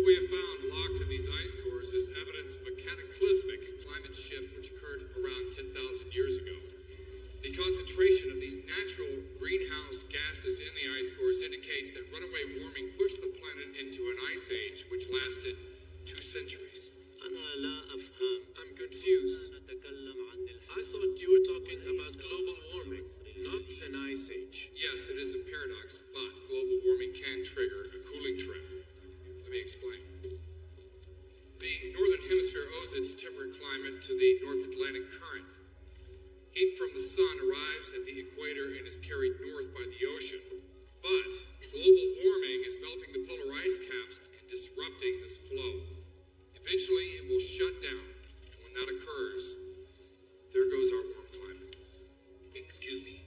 What we have found locked in these ice cores is evidence of a cataclysmic climate shift which occurred around 10,000 years ago. The concentration of these natural greenhouse gases in the ice cores indicates that runaway warming pushed the planet into an ice age which lasted 2 centuries. I'm confused. I thought you were talking about global warming, not an ice age. Yes, it is a paradox, but global warming can trigger a cooling trend. Let me explain. The northern hemisphere owes its temperate climate to the North Atlantic current. Heat from the sun arrives at the equator and is carried north by the ocean. But global warming is melting the polar ice caps and disrupting this flow. Eventually, it will shut down. And when that occurs, there goes our warm climate. Excuse me,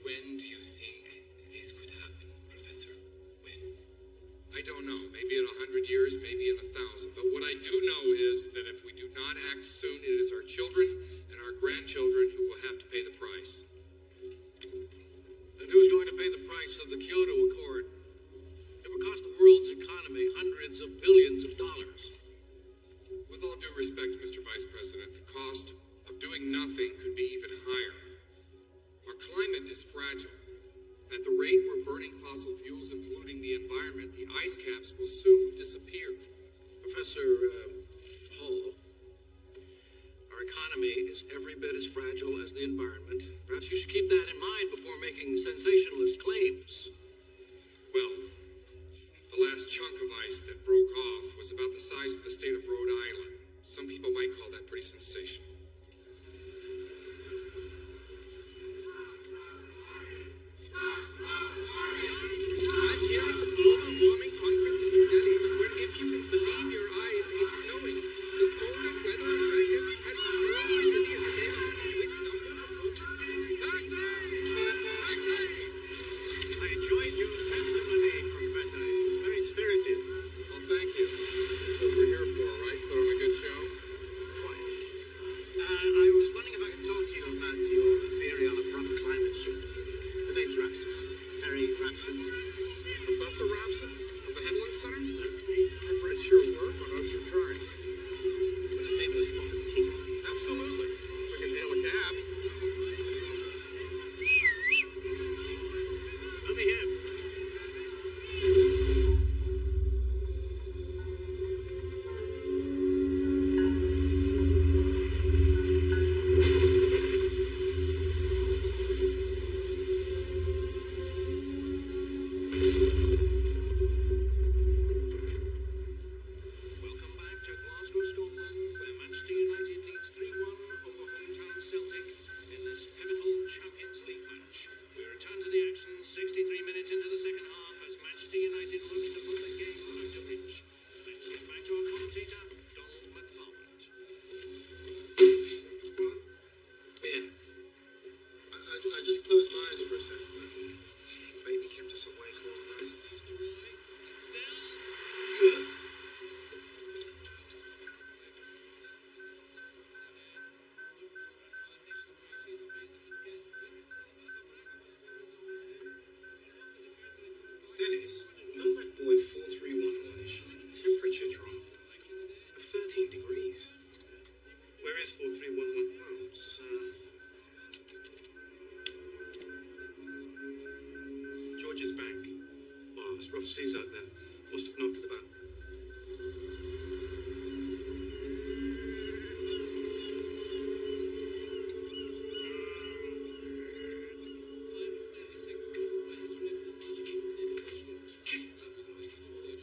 when do you think this could happen, Professor? When? I don't know. Maybe in 100 years, maybe in 1,000. But what I do know is that if we do not act soon, it is our children and our grandchildren who will have to pay the price. And who's going to pay the price of the Kyoto Accord? It will cost the world's economy hundreds of billions of dollars. With all due respect, Mr. Vice President, the cost of doing nothing could be even higher. Our climate is fragile. At the rate we're burning fossil fuels and polluting the environment, the ice caps will soon disappear. Professor Hall, our economy is every bit as fragile as the environment. Perhaps you should keep that in mind before making sensationalist claims. Well, the last chunk of ice that broke off was about the size of the state of Rhode Island. Some people might call that pretty sensational. I'm here at the Global Warming Conference in New Delhi, where, if you can believe your eyes, it's snowing. The coldest weather on record has thrown the city into chaos, with numbers of voters. Taxi! Taxi! I enjoyed your testimony, Professor. Very spirited. Well, thank you. That's what we're here for, right? Put on a good show. Quite. I was wondering if I could talk to you about your theory on abrupt climate shift. The name's Rapson. Terry Rapson. Professor Rapson of the Headland Center? That's me. I've read your work on ocean currents. When I say to spot a tea. Absolutely. We can hail a cab. Over here. Welcome back to Glasgow, Scotland, where Manchester United leads 3-1 over hometown Celtic in this pivotal Champions League match. We return to the action 63 minutes into the second half as Manchester United looks to put the game out of reach. Let's get back to our commentator, Donald McClelland. Yeah. I just closed my eyes for a second. Baby kept us awake all night. Good. Dennis, melt that boy 431 showing a temperature drop of 13 degrees. Where is 4311? Well, it's, George's Bank. Oh, it's rough seas out there. Must have knocked it about.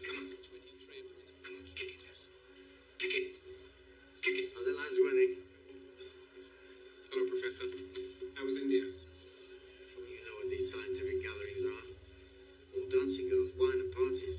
Come on. Kick it. Kick it. Kick it. Are the lads winning? Hello, Professor. How was India? Well, you know what these scientific gatherings are. All dancing girls, wine and parties.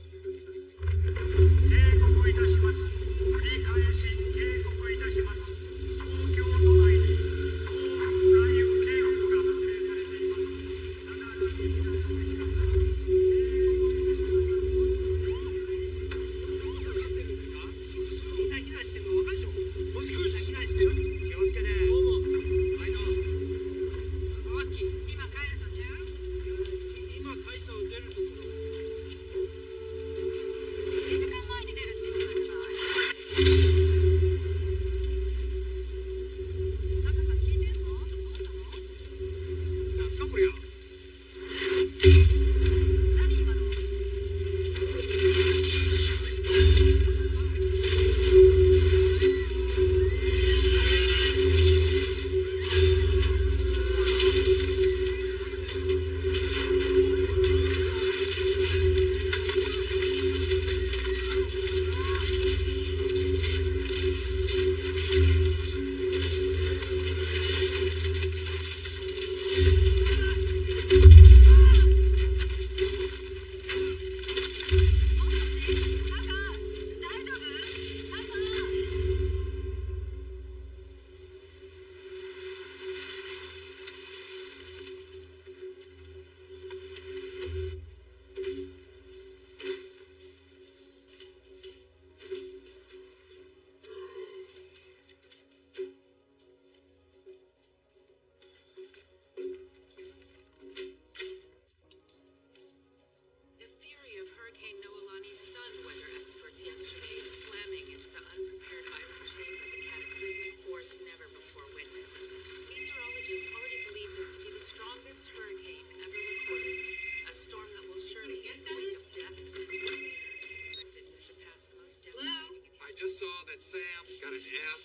that, Sam? Got an F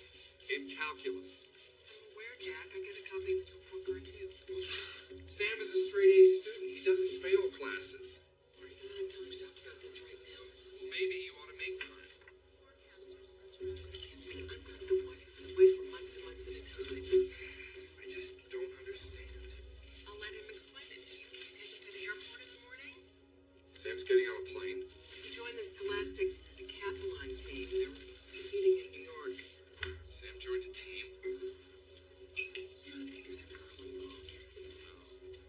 in calculus. Where, Jack? I got a copy of his report card, too. Sam is a straight A student. He doesn't fail classes. Are you not have time to talk about this right now? Maybe you ought to make time. Excuse me, I'm not the one who's away for months and months at a time. I just don't understand. I'll let him explain it to you. Can you take him to the airport in the morning? Sam's getting on a plane. He joined the Scholastic Decathlon team. They're competing in New York. Sam joined a team. Yeah, I think there's a girl involved.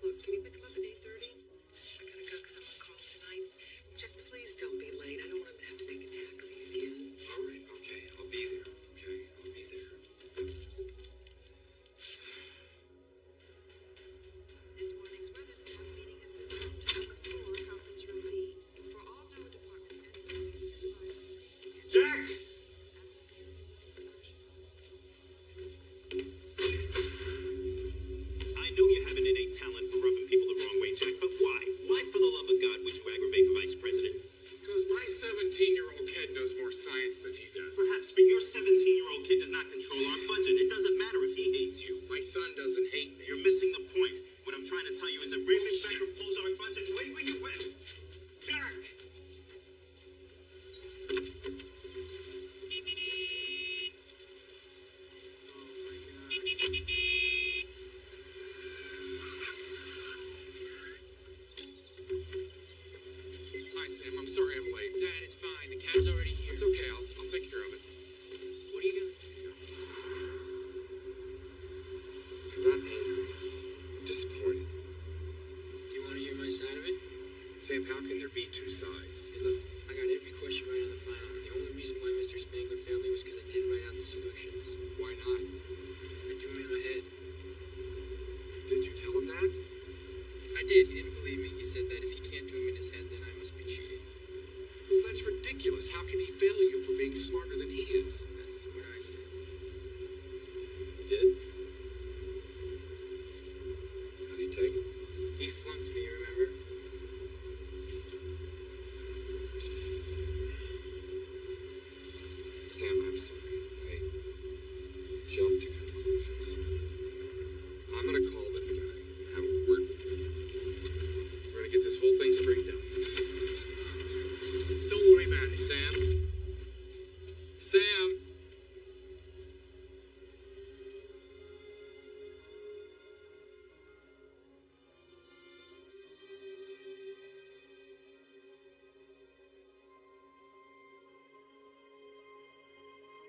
Look, can you pick him up at 8:30? I gotta go because I'm on call tonight. Jack, please don't be late. I don't want him to have to take a taxi again. All right, okay. I'll be there. Okay, I'll be there. This morning's weather staff meeting has been moved to number 4, conference room B. For all NOAA department employees, supervisors, Jack! I know you have an innate talent for rubbing people the wrong way, Jack, but why? Why, for the love of God, would you aggravate the vice president? Because my 17-year-old kid knows more science than he does. Perhaps, but your 17-year-old kid does not control our budget. It doesn't matter if he hates you. My son doesn't hate me. You're missing the point. What I'm trying to tell you is if Raymond Becker pulls our budget, wait where you went. Jack! Hi, Sam. I'm sorry I'm late. Dad, it's fine. The cab's already here. It's okay. I'll take care of it. What are you gonna do? I'm not angry. I'm disappointed. Do you want to hear my side of it? Sam, how can there be two sides? Hey, look, I got every question right on the final. And the only reason why Mr. Spangler failed me was because I didn't write out the solutions. Why not? I threw him in my head. Did you tell him that? I did. He didn't believe me. He said that if he can't do him in his head, then I must be cheating. Well, that's ridiculous. How can he fail you for being smarter than he is? That's what I said. He did? How do you take it? He flunked me, remember? Sam, I'm sorry. I jumped to conclusions. I'm gonna call this guy and have a word with him. We're gonna get this whole thing straightened out. Don't worry about it, Sam. Sam!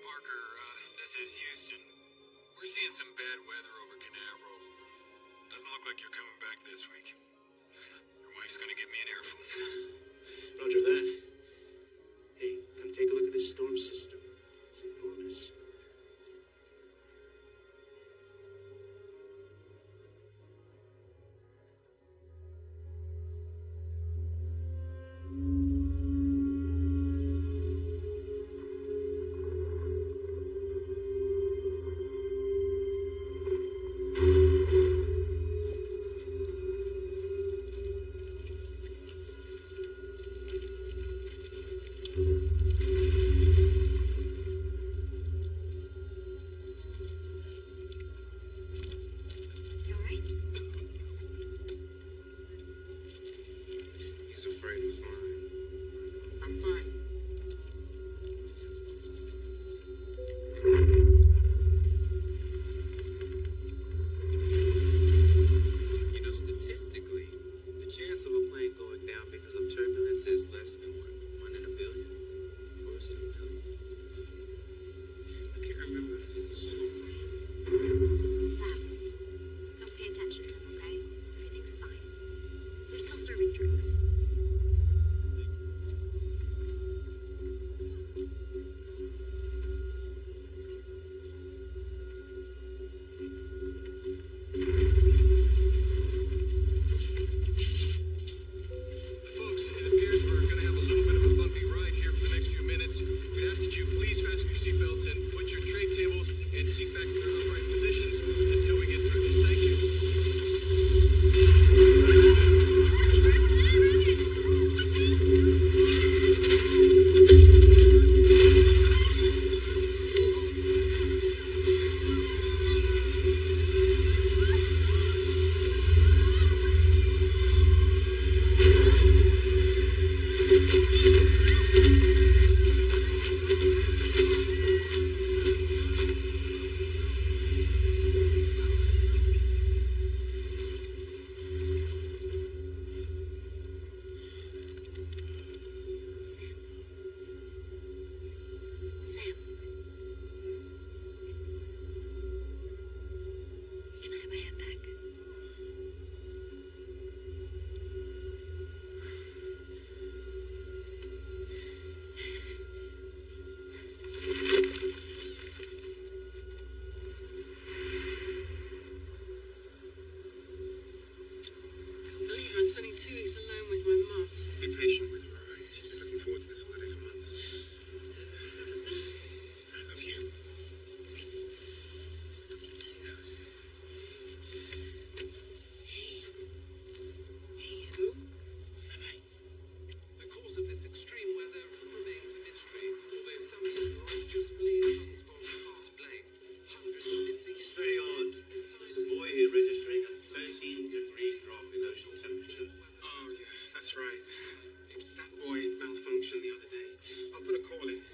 Parker, this is Houston. We're seeing some bad weather over Canaveral. Doesn't look like you're coming back this week. Your wife's gonna give me an earful. Roger that. Hey, come take a look at this storm system. It's enormous. You alright? He's afraid of flying. I'm fine. You know, statistically, the chance of a plane going down because of turbulence is less than one in a billion. Or is it a million? I can't remember if this is Listen, Sam. Don't pay attention to him, okay? Everything's fine. They're still serving drinks.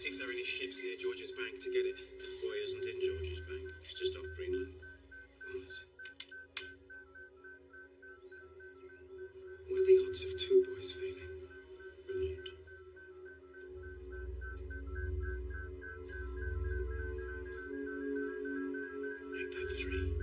See if there are any ships near George's Bank to get it. This boy isn't in George's Bank. He's just off Greenland. What? What are the odds of two boys failing? Remote. Make that 3.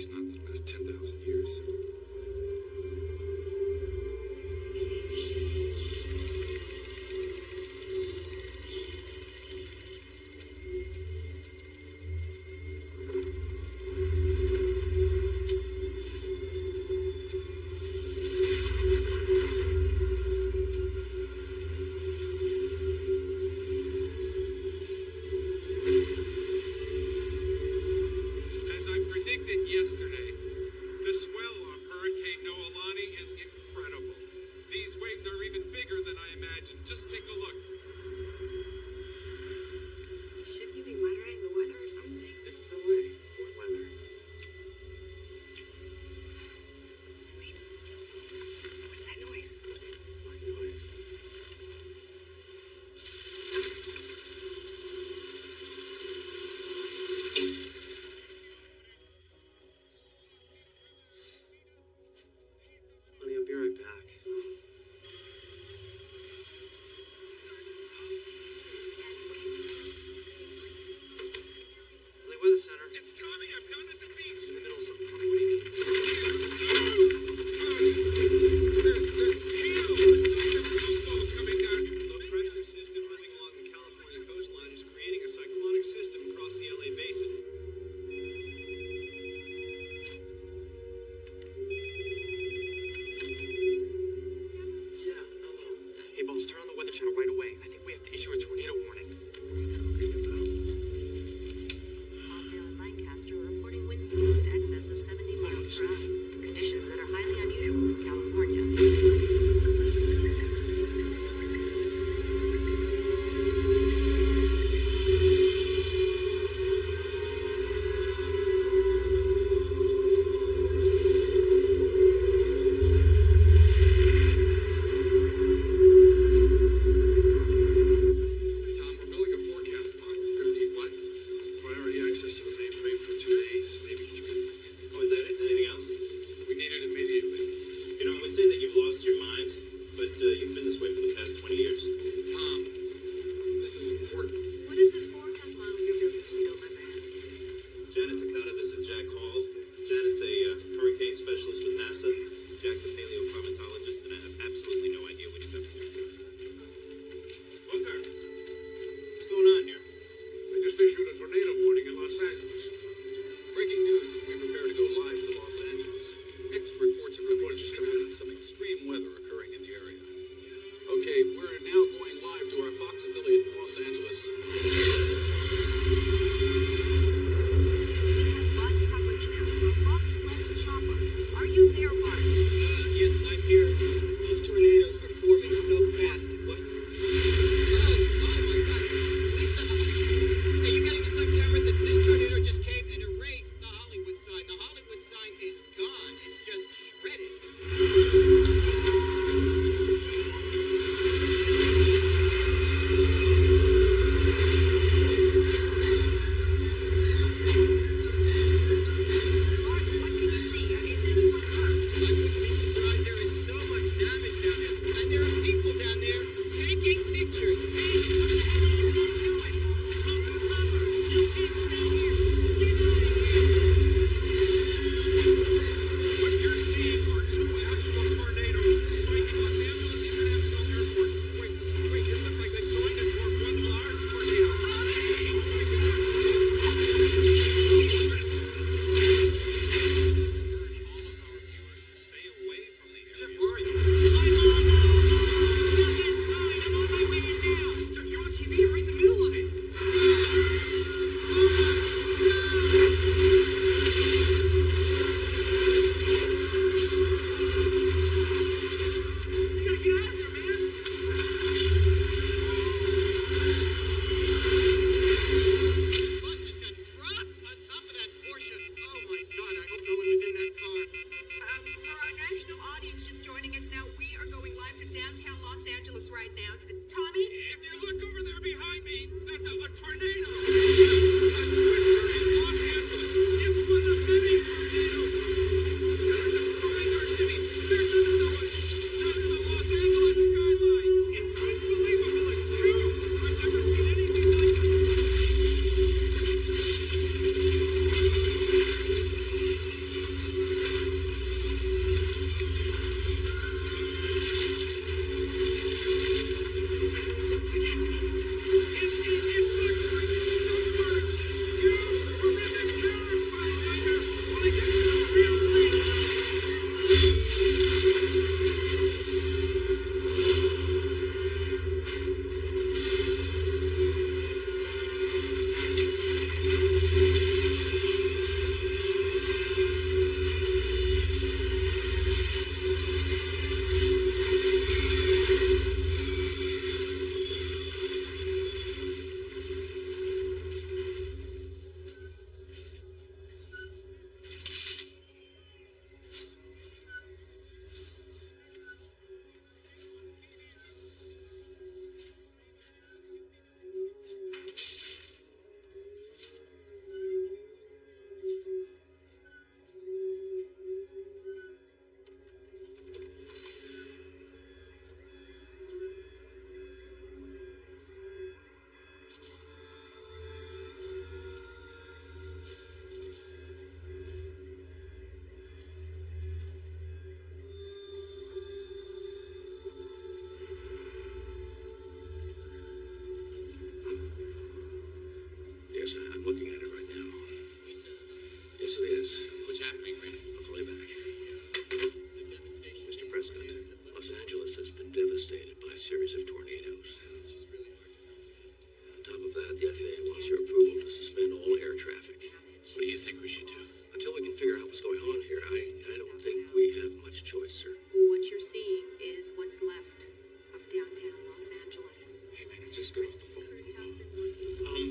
Not in the last 10,000 years. Los Angeles. We have live coverage now from a Fox-led chopper. Are you there, Bart? Yes, I'm here. These tornadoes are forming so fast. What? Oh my God. Lisa, are you getting this on camera? This tornado just came and erased the Hollywood sign. The Hollywood sign is gone. It's just shredded. Bart, what can you see? Is anyone hurt? I wouldn't be surprised. There is so much damage down there. And there are people down there taking pictures. What you're seeing are two actual tornadoes striking Los Angeles International Airport. Wait, it looks like they joined into one large tornado. Oh my God. Stay away from the area. Where are you? You're on TV. You're right in the middle of it. You gotta get out of there, man. Bus just got dropped on top of that Porsche. Oh my God, I hope no one was in that car. For our national audience just joining us now, we are going live to downtown Los Angeles right now. Tommy? If you look over there behind me, that's a tornado. A twister in Los Angeles. It's one of many tornadoes. They're destroying our city. There's another one. Down in the Los Angeles skyline. It's unbelievable. It's huge. I've never seen anything like it. What's happening? It looks like some sort of huge, horrific, terrifying nightmare. Like it's a real thing. Yes, I'm looking at it right now. Lisa, Yes, it is. what's happening, Reese? A playback. The devastation. Mr. these President, tornadoes have left. Los Angeles has been devastated by a series of tornadoes. It's just really hard to know. On top of that, the FAA wants your approval to suspend all air traffic. What do you think we should do? Until we can figure out what's going on here, I don't think we have much choice, sir. What you're seeing is what's left of downtown Los Angeles. Hey, man, I just got off the phone with the mom.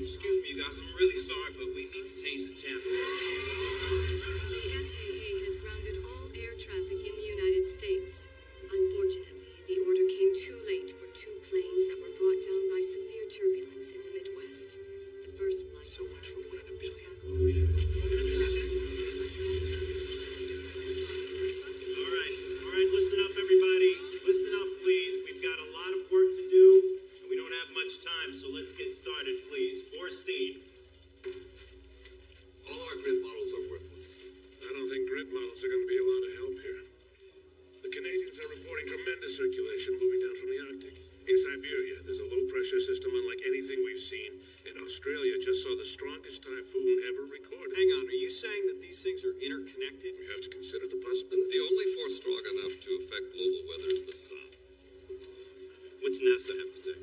Excuse me, you guys. I'm really sorry, but we need to change the channel. The FAA has grounded all air traffic in the United States. Unfortunately, the order came too late for two planes that were brought down by severe turbulence in the Midwest. The first flight So much for one in a billion. All right, listen up, everybody. Listen up, please. We've got a lot of work to do, and we don't have much time, so let's get started, please. Forstein. All our grid models are worthless. I don't think grid models are going to be a lot of help here. The Canadians are reporting tremendous circulation moving down from the Arctic. In Siberia, there's a low-pressure system unlike anything we've seen. And Australia just saw the strongest typhoon ever recorded. Hang on, are you saying that these things are interconnected? We have to consider the possibility. The only force strong enough to affect global weather is the sun. What's NASA have to say?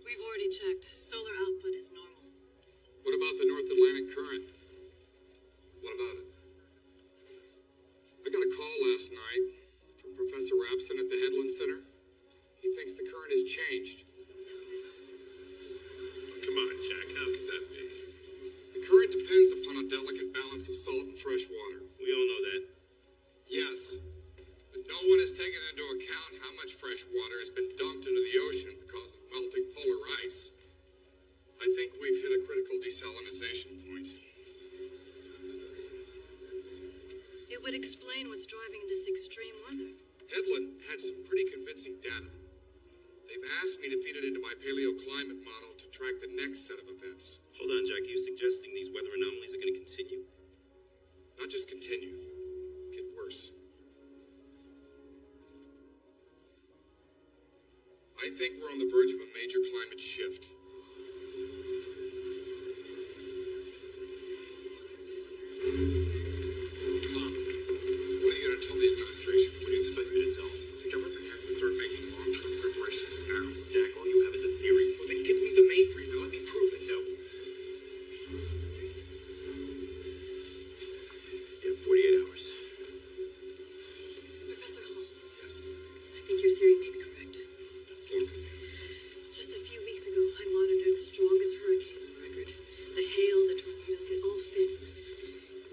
We've already checked. Solar output is normal. What about the North Atlantic current? What about it? I got a call last night from Professor Rapson at the Headland Center. He thinks the current has changed. Come on, Jack, how could that be? The current depends upon a delicate balance of salt and fresh water. We all know that. Yes, but no one has taken into account how much fresh water has been dumped into the ocean because of melting polar ice. I think we've hit a critical desalinization point. It would explain what's driving this extreme weather. Headland had some pretty convincing data. They've asked me to feed it into my paleoclimate model to track the next set of events. Hold on, Jack. Are you suggesting these weather anomalies are going to continue? Not just continue, get worse. I think we're on the verge of a major climate shift. Tom, what are you going to tell the administration? What do you expect me to tell them? The government has to start making long-term preparations now. Jack, all you have is a theory. Well, then give me the mainframe and let me prove it, though. You have 48 hours. Professor Hall, Yes. I think your theory may be correct. Look, Just a few weeks ago, I monitored the strongest hurricane on record. The hail, the tornadoes, it all fits.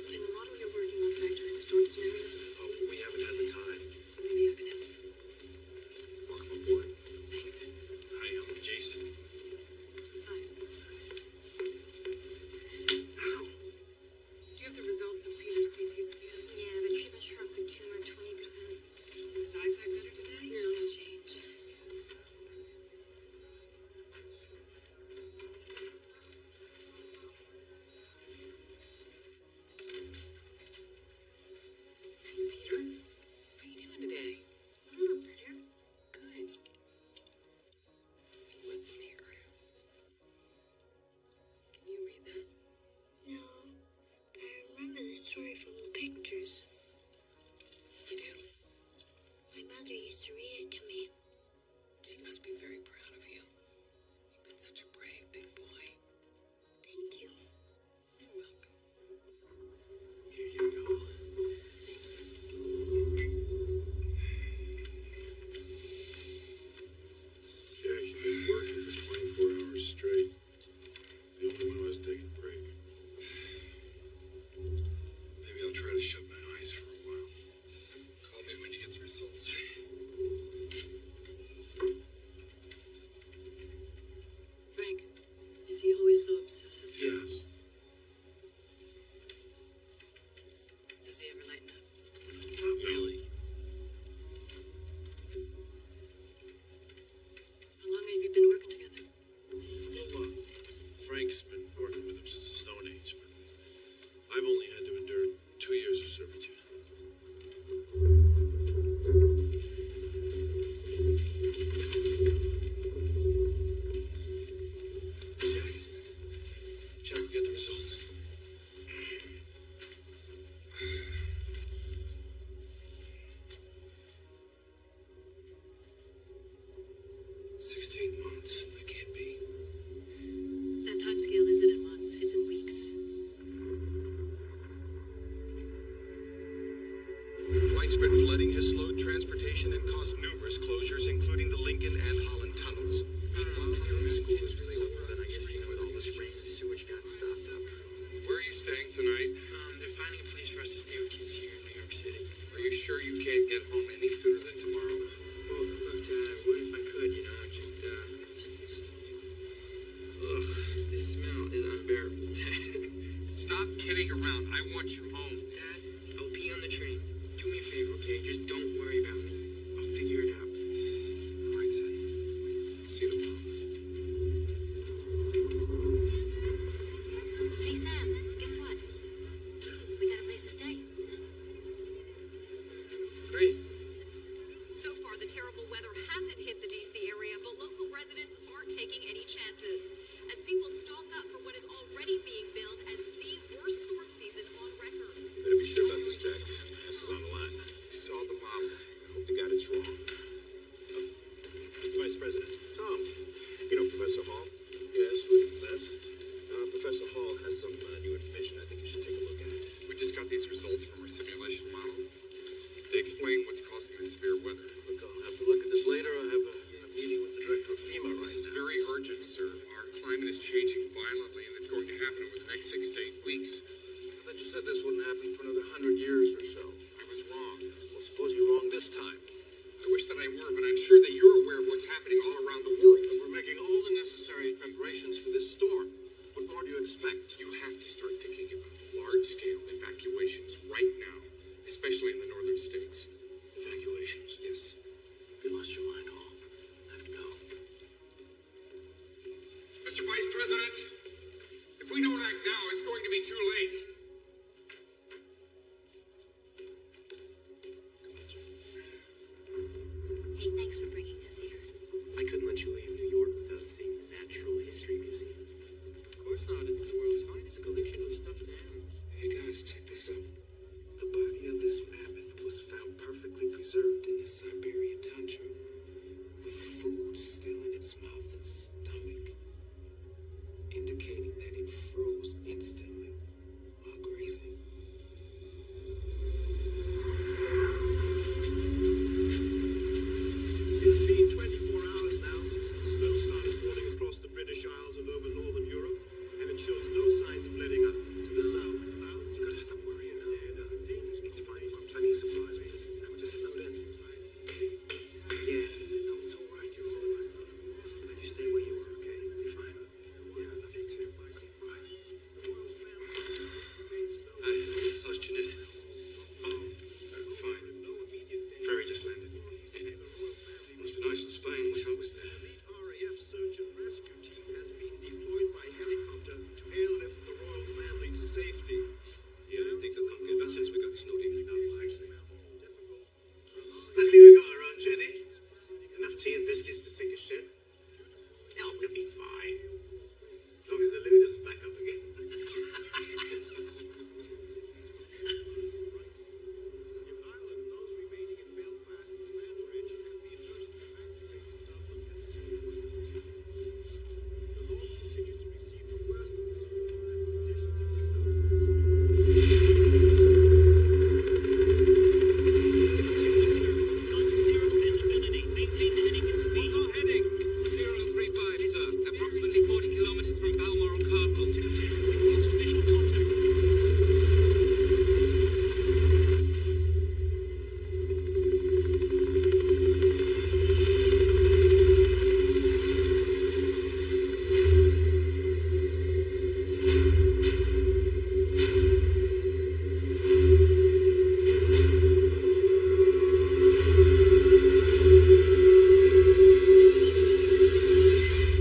Can the model you're working on factor in storm scenarios? oh, we haven't had the time. Maybe I can help. Welcome aboard. Thanks. Hi, I'm Jason. Bye. Do you have the results of Peter's CT scan? Yeah, the treatment shrunk the tumor 20%. Is his eyesight better today? No, no change. Hey, Peter. How you doing today? I'm better. Good. Listen here. Can you read that? No, but I remember the story from the pictures. You do? My mother used to read it to me. She must be very proud of you. You've been such a brave big boy. Thank you. You're welcome. Here you go. Jack, you've been working for 24 hours straight. The only one who has taken a break. Maybe I'll try to shut my eyes for a while. Call me when you get the results. Frank, is he always so obsessive? Yes. Does he ever lighten up? Not really. How long have you been working together? Well, Frank's been working with him since the Stone Age, but I've only had to endure 2 years of servitude. Jack, we get the results. That can't be. That time scale isn't in months, it's in weeks. Widespread flooding has slowed transportation and caused numerous closures, including the Lincoln and Holland tunnels. The school is really old, and I guess with all this rain, the sewage got stopped up. Where are you staying tonight? They're finding a place for us to stay with kids here in New York City. Are you sure you can't get home any sooner than tomorrow? Well, look, Dad, what if I could, you know, ugh, this smell is unbearable, Dad. Stop kidding around. I want you home. Dad, I'll be on the train. Do me a favor, okay? Just don't worry about me. I'll figure it out. All right, son. See you tomorrow. Hey, Sam, guess what? We got a place to stay. Great. So far, the terrible weather hasn't hit the DC area, but local residents aren't taking any chances as people stock up for what is already being billed as the worst storm season on record. Better be sure about this, Jack. Ass is on the line. You saw the model. I hope they got it wrong. Mr. Vice President. Tom. You know, Professor Hall said this wouldn't happen for another 100 years or so. I was wrong. Well, suppose you're wrong this time. I wish that I were, but I'm sure that you're aware of what's happening all around the world. But we're making all the necessary preparations for this storm. What more do you expect? You have to start thinking about large-scale evacuations right now, especially in the northern states. Evacuations? Yes. Have you lost your mind, Hall? I have to go. Mr. Vice President, if we don't act now, it's going to be too late. Hey, thanks for bringing us here. I couldn't let you leave New York without seeing the Natural History Museum. Of course not. It's the world's finest collection of stuffed animals. Hey guys, check this out. The body of this mammoth was found perfectly preserved in the Siberian tundra, with food still in its mouth and stomach, indicating that it froze instantly while grazing. It's been 24 hours now since the snow started falling across the British Isles and over northern Europe, and it shows no signs of letting up. To the south, You gotta stop worrying now. It's fine. We've got plenty of supplies. We're just snowed in. Yeah, no, it's all right. It's all right. You stay where you are, okay? You're fine. Yeah, I love you too. Right. Hi, how's Jeanette? Oh, fine. Ferry just landed. Must be nice in Spain. Wish I was there. RAF search and rescue team has been deployed by helicopter to airlift the royal family to safety. Yeah, I don't think they'll come get us since we got snowed in. Luckily we got our own Jenny. Enough tea and biscuits to sink a ship. Oh, we'll be fine. As long as the loo doesn't back up again. Those remaining in Belfast and Lanbridge have been urged to evacuate from Dublin as soon as possible. The Lord continues to receive the worst of the storm, and conditions in the south. Got zero visibility. Maintain heading and speed. What's our heading? 035, sir. Approximately 40 kilometers from Balmoral Castle. It's visual contact.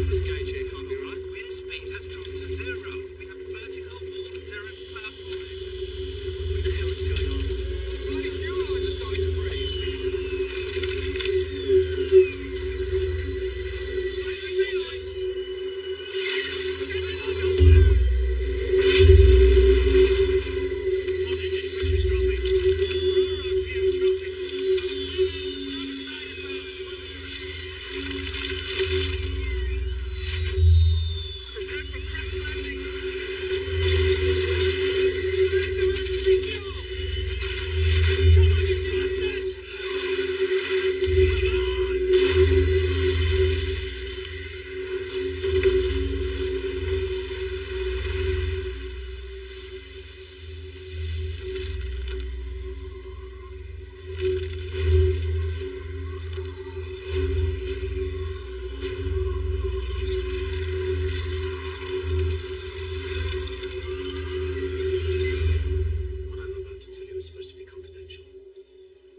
This gauge here can't be right. Wind speed has dropped to 0. We have vertical wall 0 platform. What the hell is going on? Bloody fuel lines are starting to freeze. Prepare for crash landing. What I'm about to tell you is supposed to be confidential.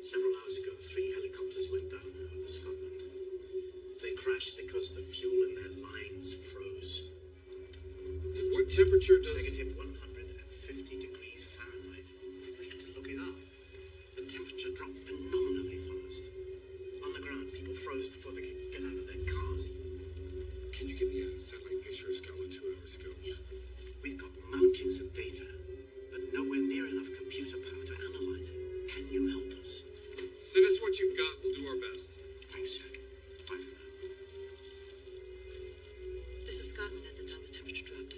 Several hours ago, 3 helicopters went down over Scotland. They crashed because the fuel in their lines froze. What temperature does... Negative 150 degrees Fahrenheit. I had to look it up. The temperature dropped phenomenally fast. On the ground, people froze before they could get out of their cars. Can you give me a satellite picture of Scotland 2 hours ago? We've got mountains of data, but nowhere near enough computer power to analyze it. Can you help us? Send us what you've got. We'll do our best. Thanks, Jack. Bye for now. This is Scotland at the time the temperature dropped.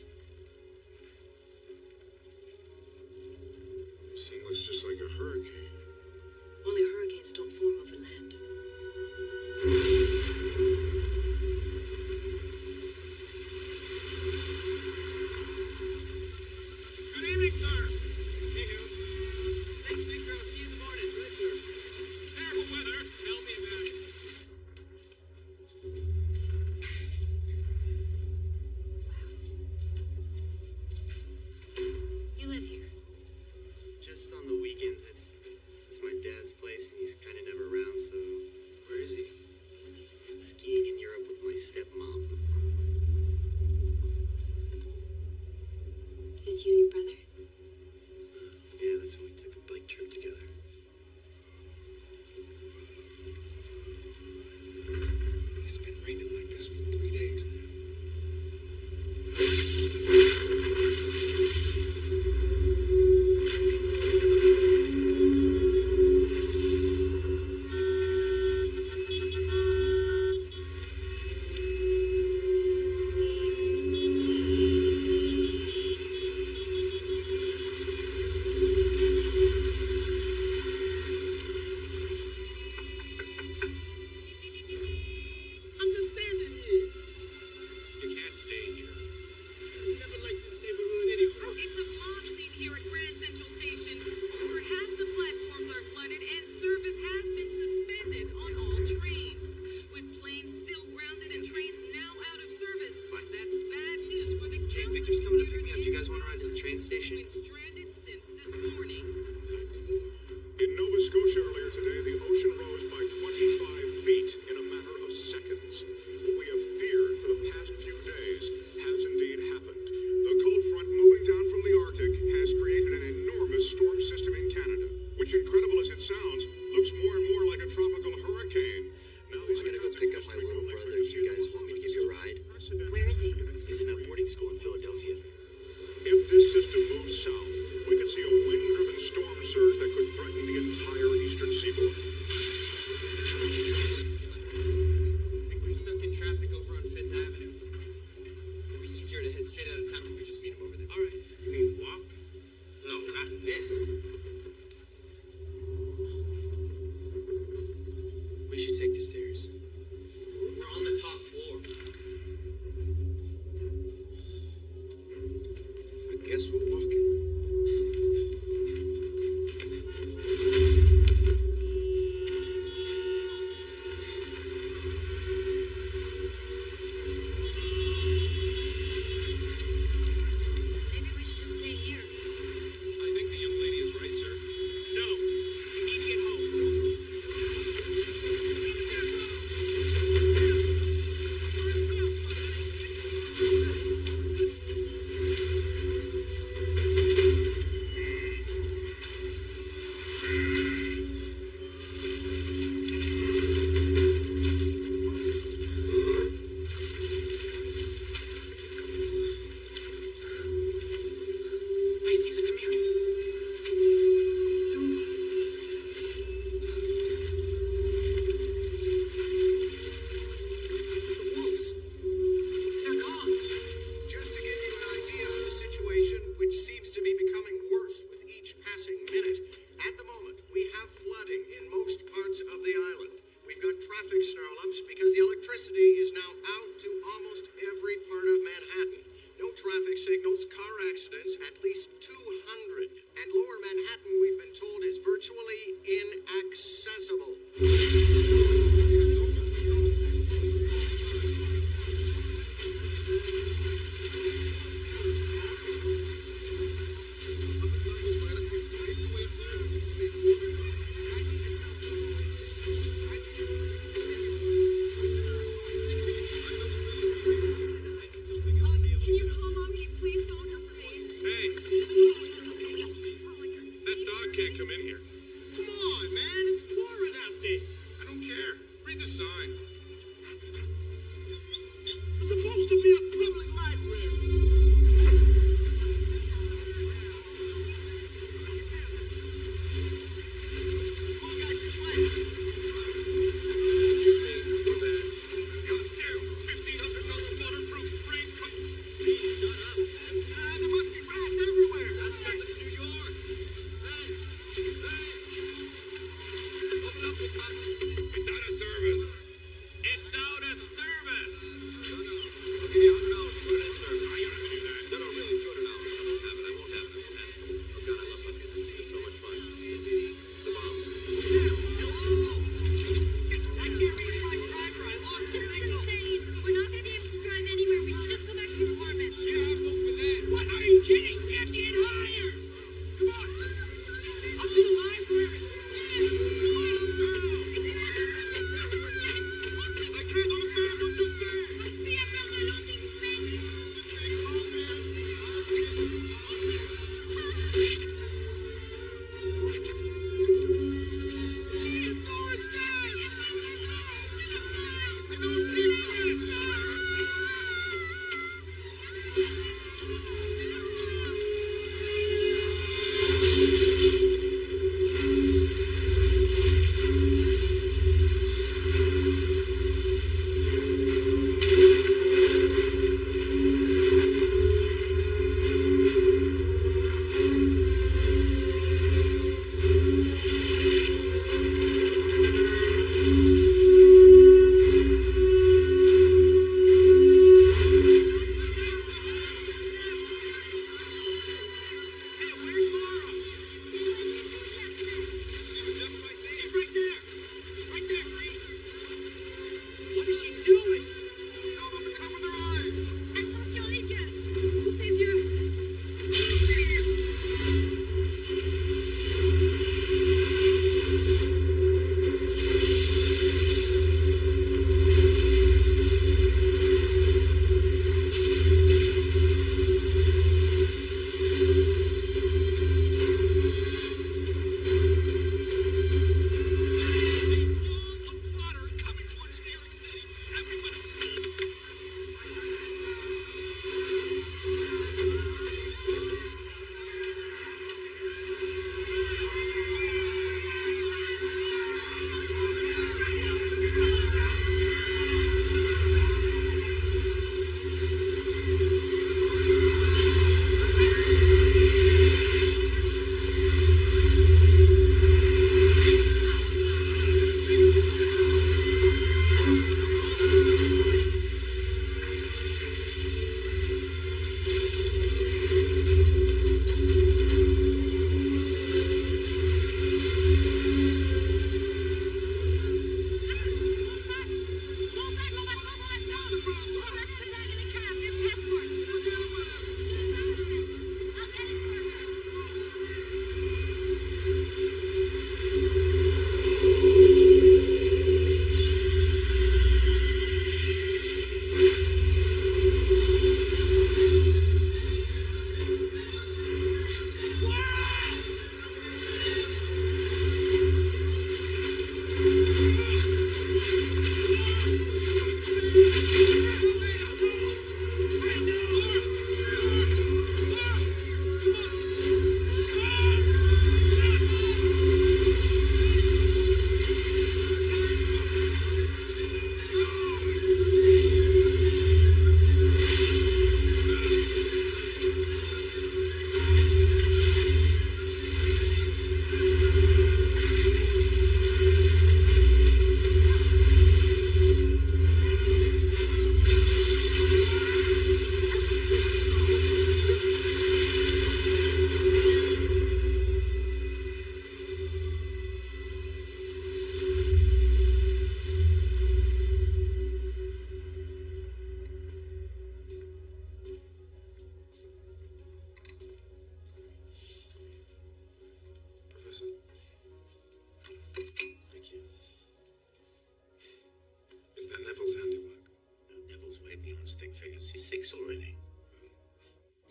baby on stick figures. He's 6 already.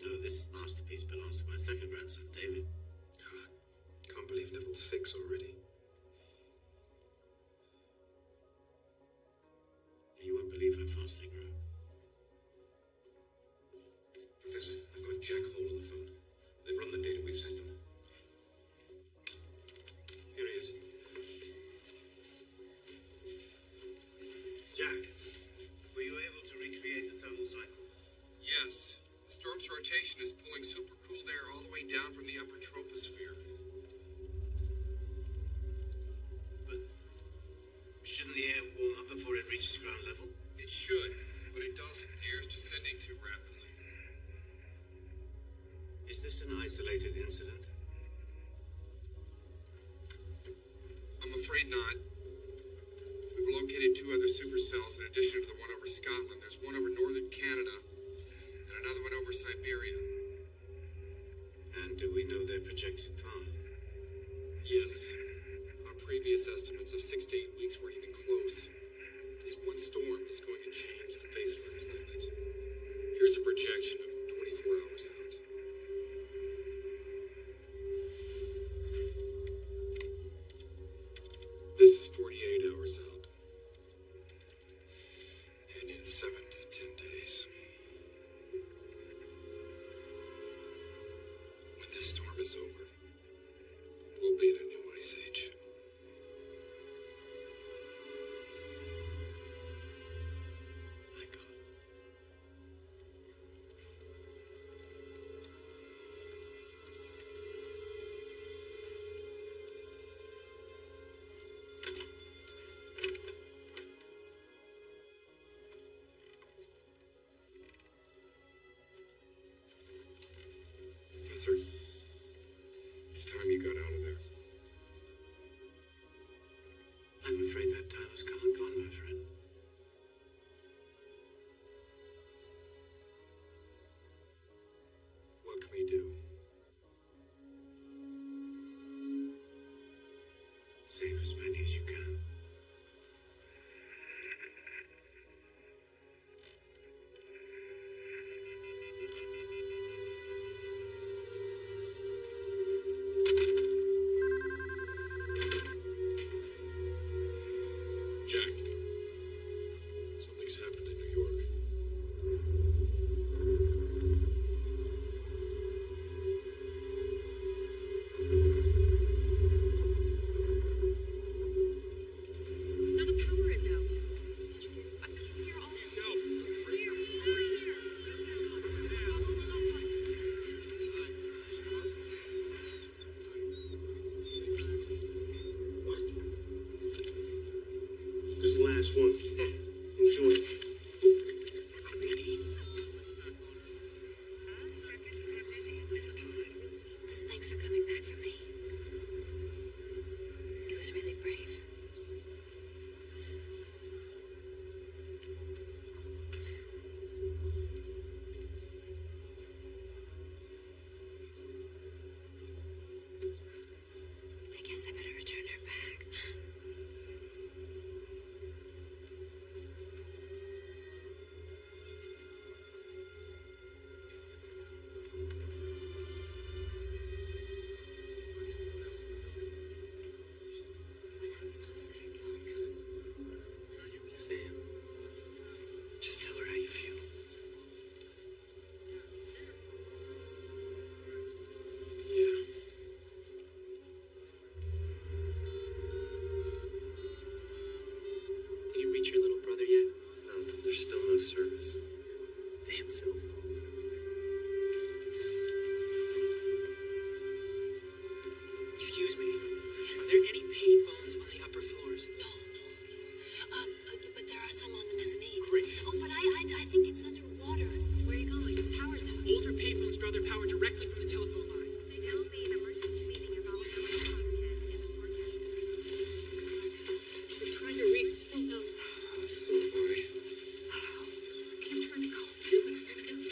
No, this masterpiece belongs to my second grandson, David. God, can't believe Neville's 6 already. You won't believe how fast they grow. Professor, I've got Jack Hall on the phone. They've run the data we've sent them. Here he is. Jack, were you able to recreate the thermal cycle? Yes. The storm's rotation is pulling supercooled air all the way down from the upper troposphere. But shouldn't the air warm up before it reaches ground level? It should, but it doesn't. The air's descending too rapidly. Is this an isolated incident? I'm afraid not. We've located 2 other supercells in addition to the one over Scotland. There's one over northern Canada and another one over Siberia. And do we know their projected path? Yes. Our previous estimates of 6 to 8 weeks weren't even close. This one storm is going to change the face of our planet. Here's a projection of 24 hours out. This is 48 hours out. And in 7 to 10 days. When this storm is over, we'll be in a new ice age. My God. Professor, it's time you got out of there. I'm afraid that time has come and gone, my friend. What can we do? Save as many as you can. Jack, something's happened in New York. Now the power is out. I'm here all Please help. This is the last one. Enjoy it. Thanks for coming back for me. It was really brave. I guess I better return her back. Sam, just tell her how you feel. Yeah. Did you reach your little brother yet? No, there's still no service. Damn cell phones. Excuse me. Yes. Are there any payphones on the upper floors? No. But there are some on the mezzanine. Great. Oh, but I think it's underwater. Where are you going? The power's out. Older payphones draw their power directly from the telephone line. They now be an emergency meeting about the in the forecast. I'm trying to reach Sam. So am I. I'm trying to call you, and I'm gonna get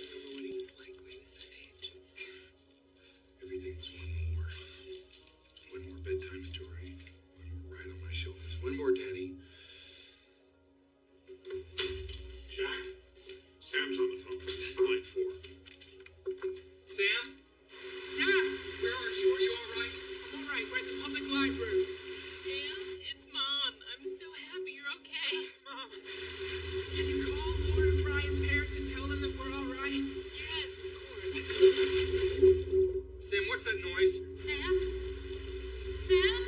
remember what he was like when he was that age. Everything was one more bedtime story, one more ride on my shoulders, one more daddy. Jack, Sam's on the phone. Line 4. Sam? Dad! Where are you? Are you all right? I'm all right. We're at the public library. Sam, it's Mom. I'm so happy you're okay. Mom, can you call Laura and Brian's parents and tell them that we're all right? Yes, of course. Sam, what's that noise? Sam? Sam?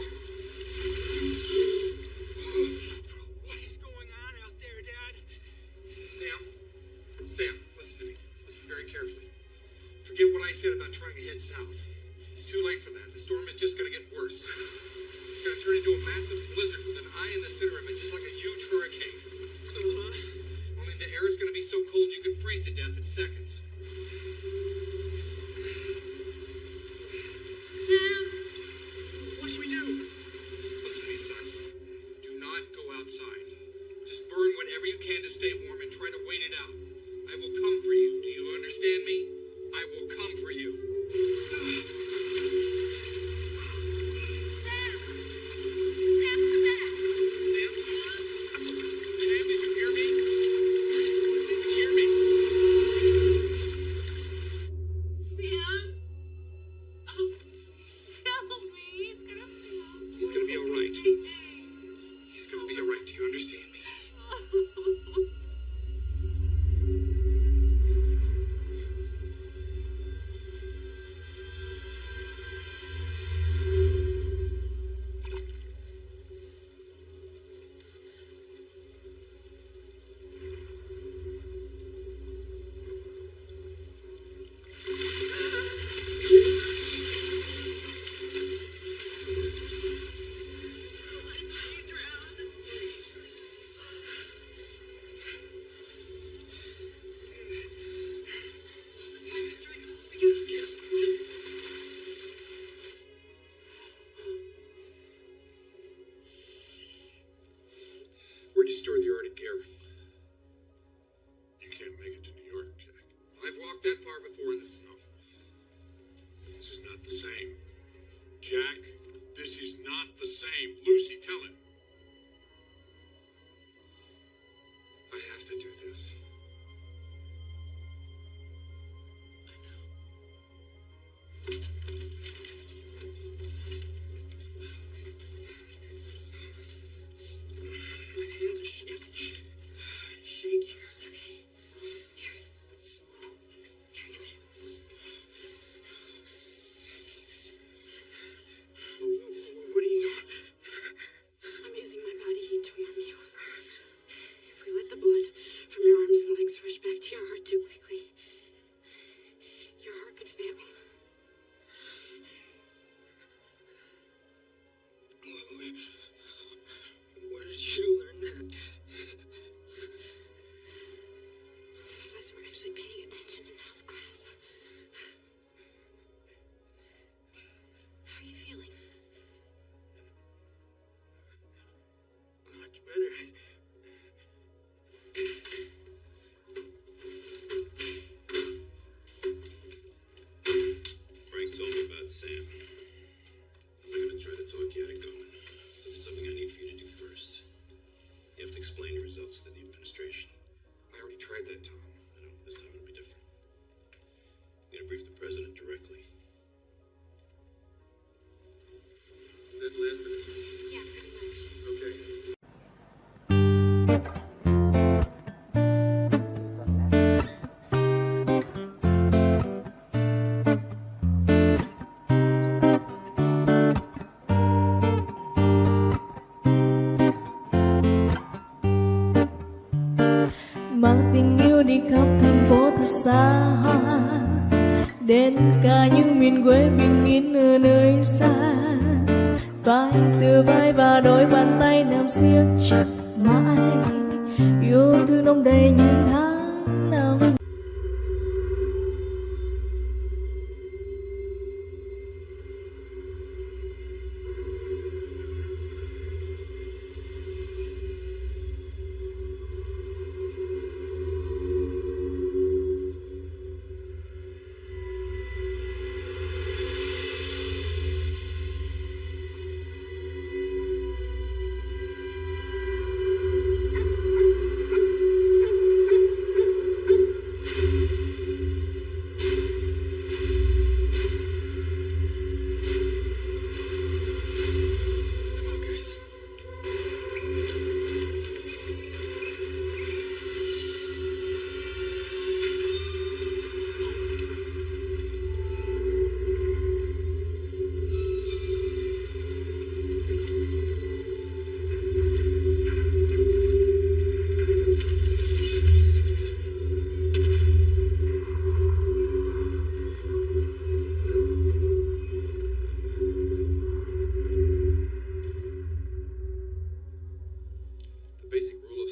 What is going on out there, Dad? Sam, listen to me. Listen very carefully. Forget what I said about trying to head south. It's too late for that. The storm is just going to get worse. It's going to turn into a massive blizzard with an eye in the center of it, just like a huge hurricane. Only the air is going to be so cold you can freeze to death in seconds. Sam? What should we do? Listen to me, son. Do not go outside. Just burn whatever you can to stay warm and try to wait it out. I will come for you. Do you understand me? I will come for you. Sam! Sam, come back! Sam? Sam, did you hear me? Did you hear me? Sam? Oh, tell me. He's gonna be all right. He's gonna be all right. Do you understand me? Where'd you store the Arctic gear? You can't make it to New York, Jack. I've walked that far before in the snow. This is not the same. Jack, this is not the same. Lucy, tell him. I have to do this. My hands are shaking. Shaking. It's okay. Here. Here, come here. What are you doing? I'm using my body heat to warm you. If we let the blood from your arms and legs rush back to your heart too quickly, your heart could fail. Where did you learn that? Some of us were actually paying attention in health class. How are you feeling? Much better. Frank told me about Sam. I'm not going to try to talk you out of going. But there's something I need for you to do first. You have to explain your results to the administration. I already tried that, Tom. I know, this time it'll be different. You're going to brief the president directly. Is that the last of it? Yeah, pretty much. Okay. Mang tình yêu đi khắp thành phố thật xa, đến cả những miền quê bình yên ở nơi xa. Vai từ vai và đôi bàn tay nắm siết chặt mãi, yêu thương đong đầy những tháng năm.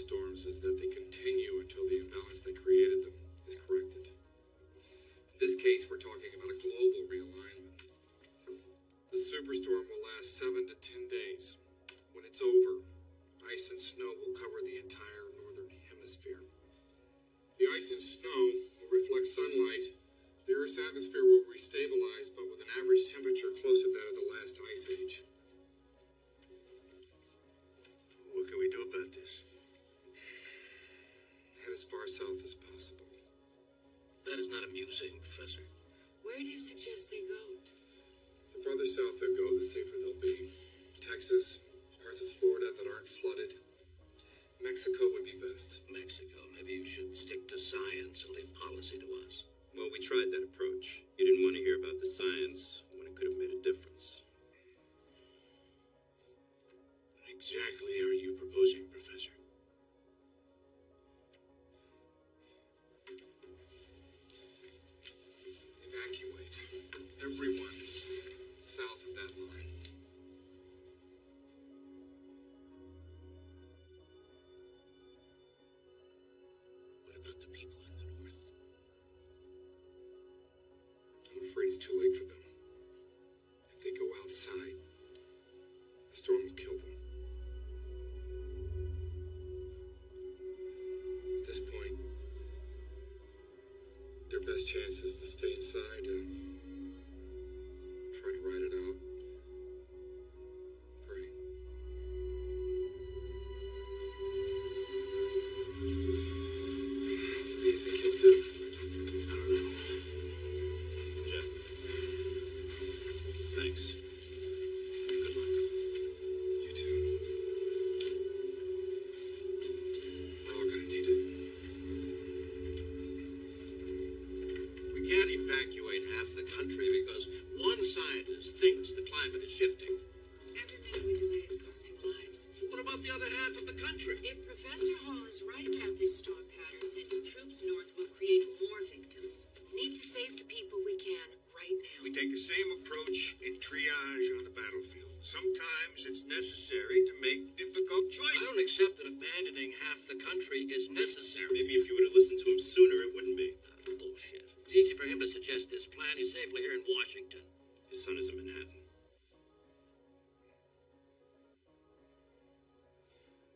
storms is that they continue until the imbalance that created them is corrected. In this case, we're talking about a global realignment. The superstorm will last 7 to 10 days. When it's over, ice and snow will cover the entire northern hemisphere. The ice and snow will reflect sunlight. The Earth's atmosphere will restabilize, but with an average temperature close to that of the last ice age. What can we do about this? Head as far south as possible. That is not amusing, Professor. Where do you suggest they go? The farther south they go, the safer they'll be. Texas, parts of Florida that aren't flooded. Mexico would be best. Mexico. Maybe you should stick to science and leave policy to us. Well, we tried that approach. You didn't want to hear about the science when it could have made a difference. What exactly are you proposing, Professor? Evacuate everyone south of that line. What about the people in the north? I'm afraid it's too late for them. If they go outside, the storm will kill them. At this point, their best chance is to stay inside and try to ride it out. Pray. What do you think he'll do? I don't know. Jeff. Thanks. Good luck. You too. We're all gonna need it. We can't evacuate half the country because one scientist thinks the climate is shifting. Every minute we delay is costing lives. What about the other half of the country? If Professor Hall is right about this storm pattern, sending troops north will create more victims. Need to save the people we can right now. We take the same approach in triage on the battlefield. Sometimes it's necessary to make difficult I choices. don't accept that abandoning half the country is necessary. Maybe if you would have listened to him sooner, it wouldn't be. Bullshit. It's easy for him to suggest this plan. He's safely here in Washington. His son is in Manhattan.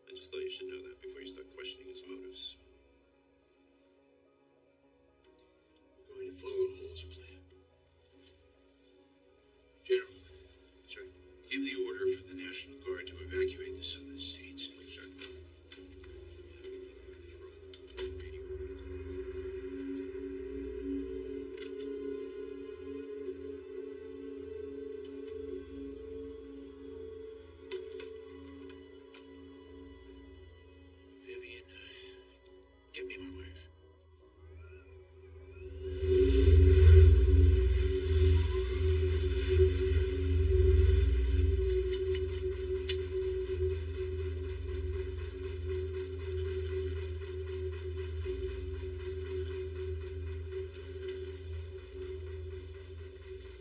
I just thought you should know that before you start questioning his motives. We're going to follow Hall's plan. General, Sir? give the order for the National Guard to evacuate the southern states. Sir. Vivian, get me my wife.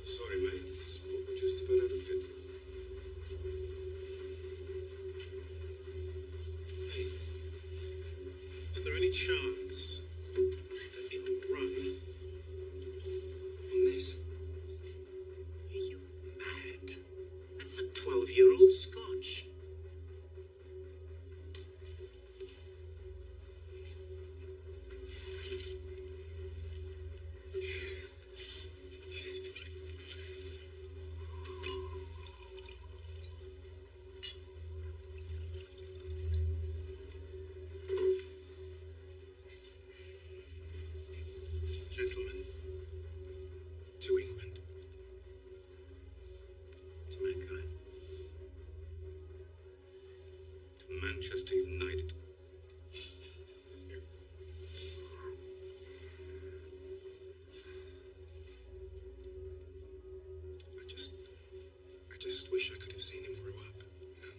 Sorry, mates, but we're just about out of petrol. Hey, is there any chance that he'll run on this? Are you mad? That's a 12-year-old Scotch. Gentlemen, to England. To mankind. To Manchester United. I just wish I could have seen him grow up, you know?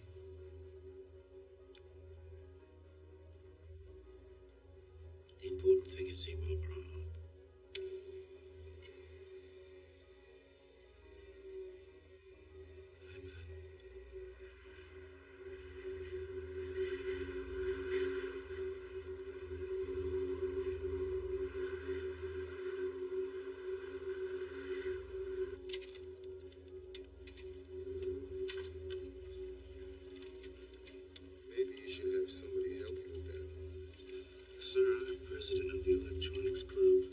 The important thing is he will grow up. president of the electronics club,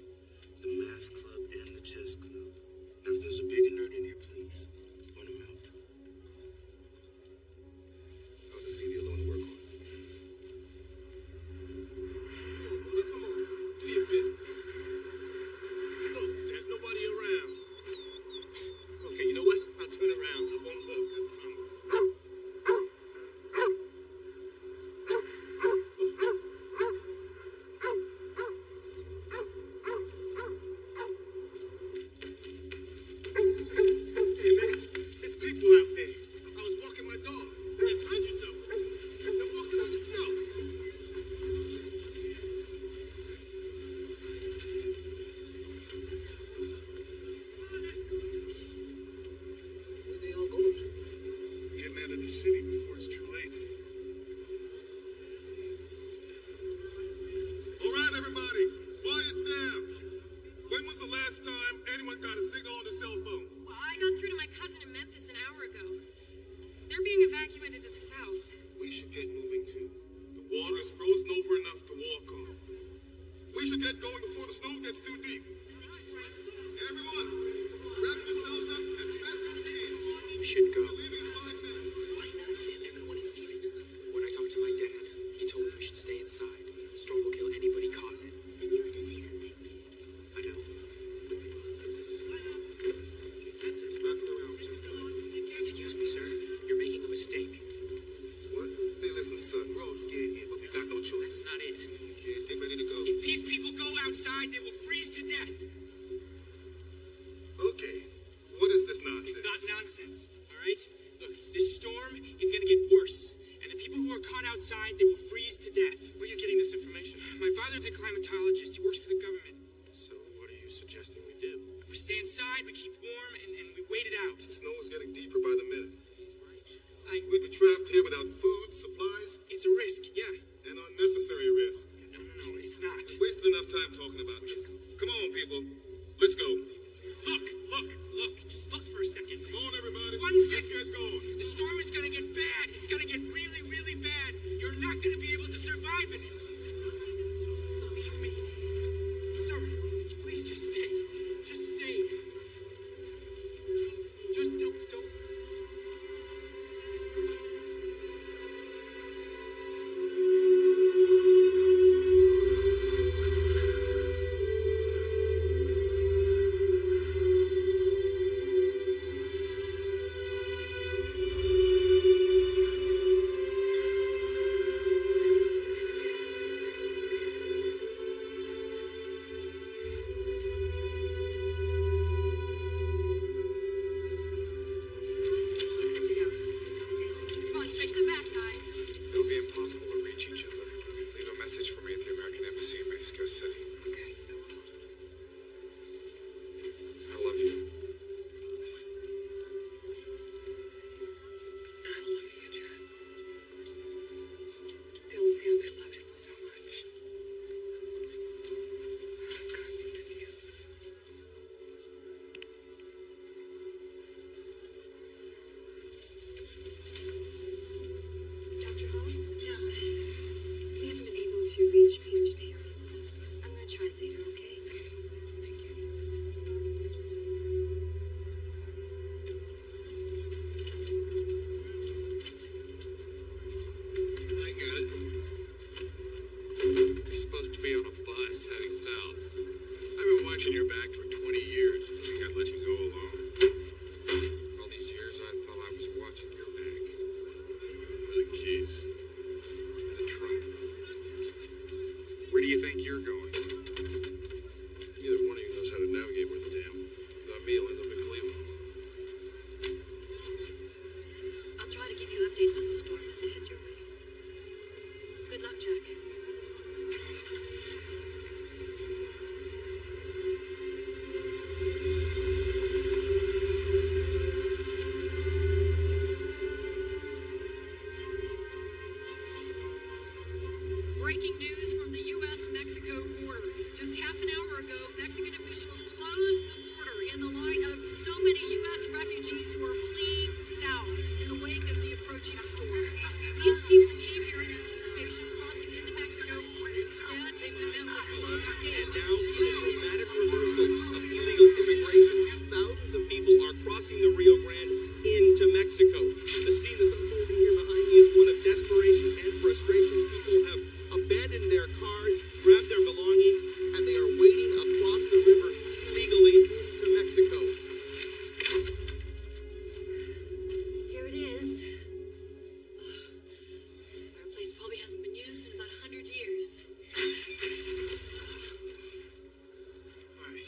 the math club, and the chess club. Now, if there's a bigger nerd in here, please, point him out. I'll just leave you alone to work on it. Come on, do your business. Look, there's nobody around. Okay, you know what? I'll turn around. I won't look, I promise. Hey, man, there's people out there. I was walking my dog. There's hundreds of them. They're walking on the snow. Where they all going? Getting out of the city before it's too late. All right, everybody, quiet down. When was the last time anyone got a signal on the cell phone? Well, I got through to my cousin in Memphis an hour ago. They're being evacuated to the south. We should get moving too. The water is frozen over enough to walk on. We should get going before the snow gets too deep. Everyone, wrap yourselves up as fast as you can. We should go. We're leaving in 5 minutes. Why not, Sam? Everyone is leaving. When I talked to my dad, he told me we should stay inside. The storm will kill anybody caught in it. Then you have to say something. I know. Excuse me, sir. You're making a mistake. What? Hey, listen, son, we're all scared here, but we got no choice. That's not it. Okay, get ready to go. If these people go outside, they will freeze to death. Okay, what is this nonsense? It's not nonsense, all right? Look, this storm is going to get worse. And the people who are caught outside, they will freeze to death. Where are you getting this information? My father's a climatologist. He works for the government. So what are you suggesting we do? We stay inside, we keep warm, and we wait it out. The snow is getting deeper by the minute. He's right. We'd be trapped here without food, supplies, It's a risk, yeah. and unnecessary risk. No, it's not. We wasted enough time talking about this. Come on, people. Let's go. Look. Just look for a second. Come on, everybody. One Let's second. get going. The storm is going to get bad. It's going to get really, really bad. You're not going to be able to survive it. Believe me. Sir, please just stay. Just stay. Just don't. Set to go. Come on, straight to the back, guys. It'll be impossible to reach each other. Leave a message for me at the American Embassy in Mexico City. Okay, I will. I love you. I love you, John. Tell Sam I love him so much. God bless you. Dr. Hall? Yeah. We haven't been able to reach Peter's parents. I'm gonna try later, okay? Thank you. I got it. You're supposed to be on a bus heading south. I've been watching your back for 20 years. I think I'd let you go alone. All these years I thought I was watching your back. Where are the keys? The trunk. Where do you think you're going? Neither one of you knows how to navigate worth a damn. Without me, I'll end up in Cleveland. I'll try to give you updates on the storm as it heads your way. Good luck, Jack. Breaking news from the U.S.-Mexico border. cars, grabbed their belongings, and they are wading across the river legally to Mexico. Here it is. This fireplace probably hasn't been used in about 100 years. All right.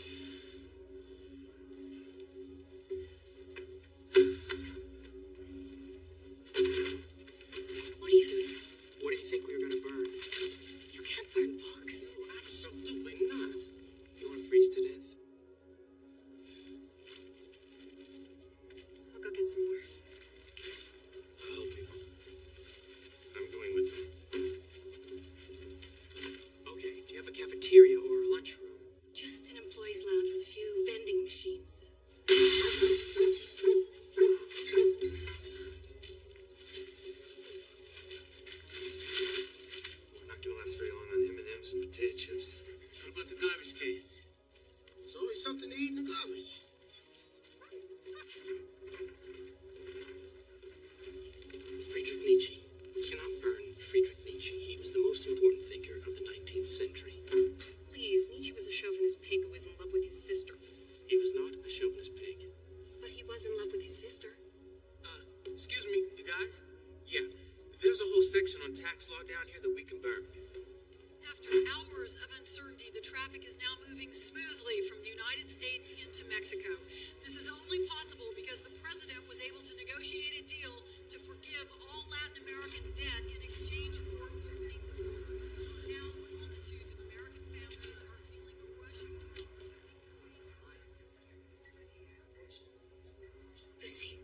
What are you doing? What do you think we were gonna burn? You can't burn books. Oh, absolutely not. You want to freeze to death? I'll go get some more. I'll help you. I'm going with them. Okay. Do you have a cafeteria or a lunchroom? Just an employee's lounge with a few vending machines. We're not gonna last very long on M&Ms and potato chips. What about the garbage cans? There's always something to eat in the garbage. Friedrich Nietzsche. We cannot burn Friedrich Nietzsche. He was the most important thinker of the 19th century. Please, Nietzsche was a chauvinist pig who was in love with his sister. He was not a chauvinist pig. But he was in love with his sister. Excuse me, you guys? Yeah. There's a whole section on tax law down here that we can burn. After hours of uncertainty, the traffic is now moving smoothly from the United States into Mexico. This is only possible because the president was able to negotiate a deal to forgive all Latin American debt in exchange for opening. Now, multitudes of American families are feeling a rush of Lucy.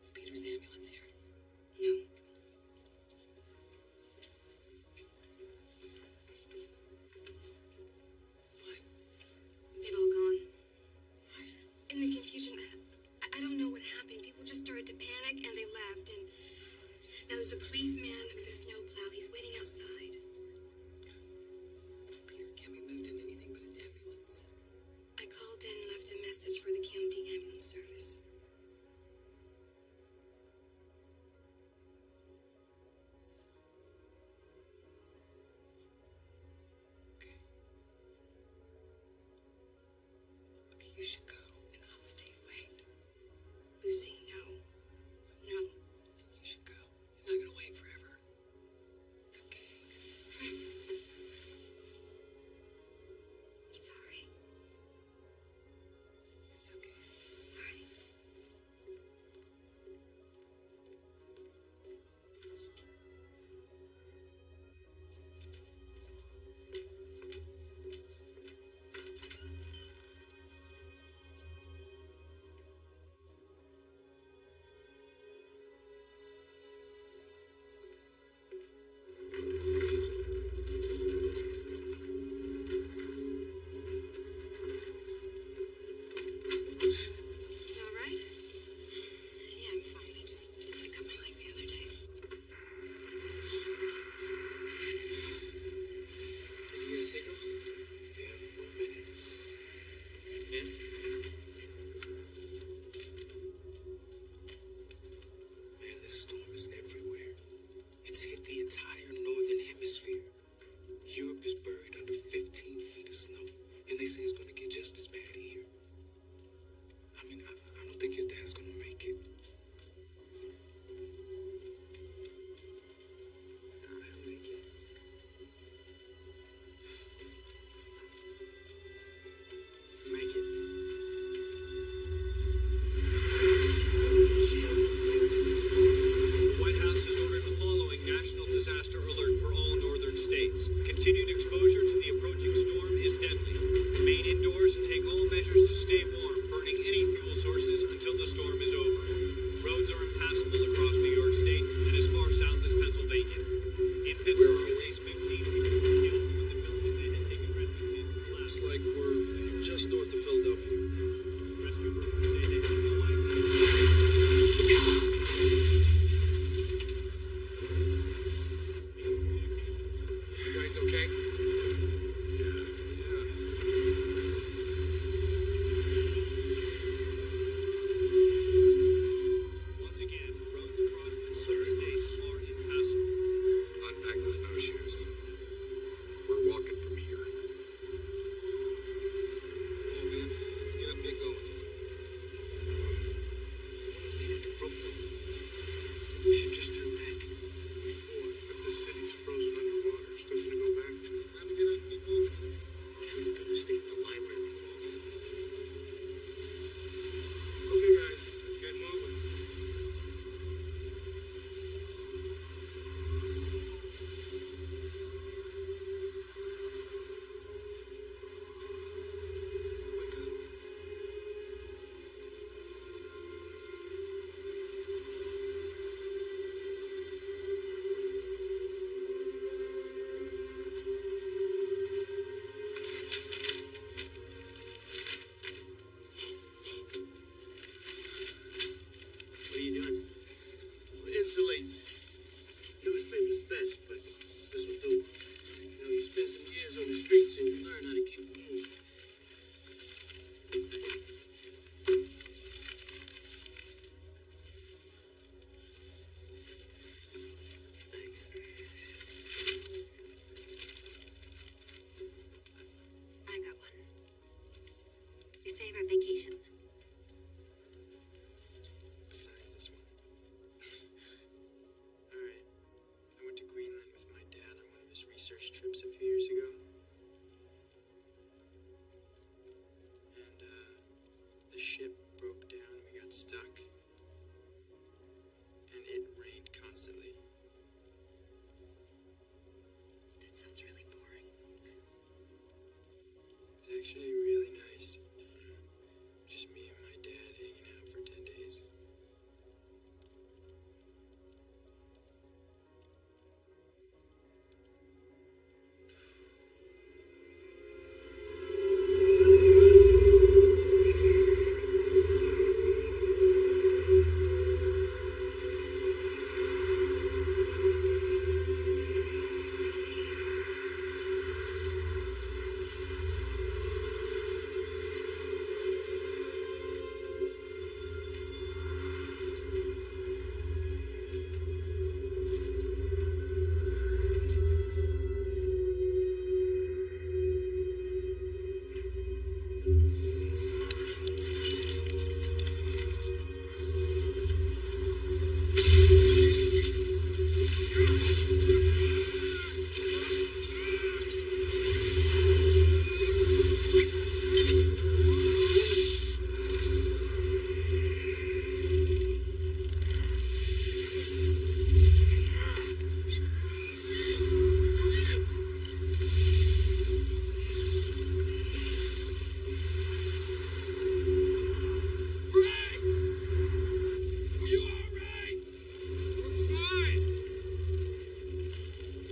Is Peter's ambulance here? No. What? They've all gone. What? In the confusion, I don't know what happened. People just started to panic and they left. And now there's a policeman with a snowplow. He's waiting outside. Peter can't be moved in anything but an ambulance. I called in and left a message for the county ambulance service. Okay. Okay, you should go and I'll stay late. Lucy, no. No. You should go. He's not gonna wait forever. silly. That sounds really boring. It's actually really nice. Just me and my dad hanging out for 10 days.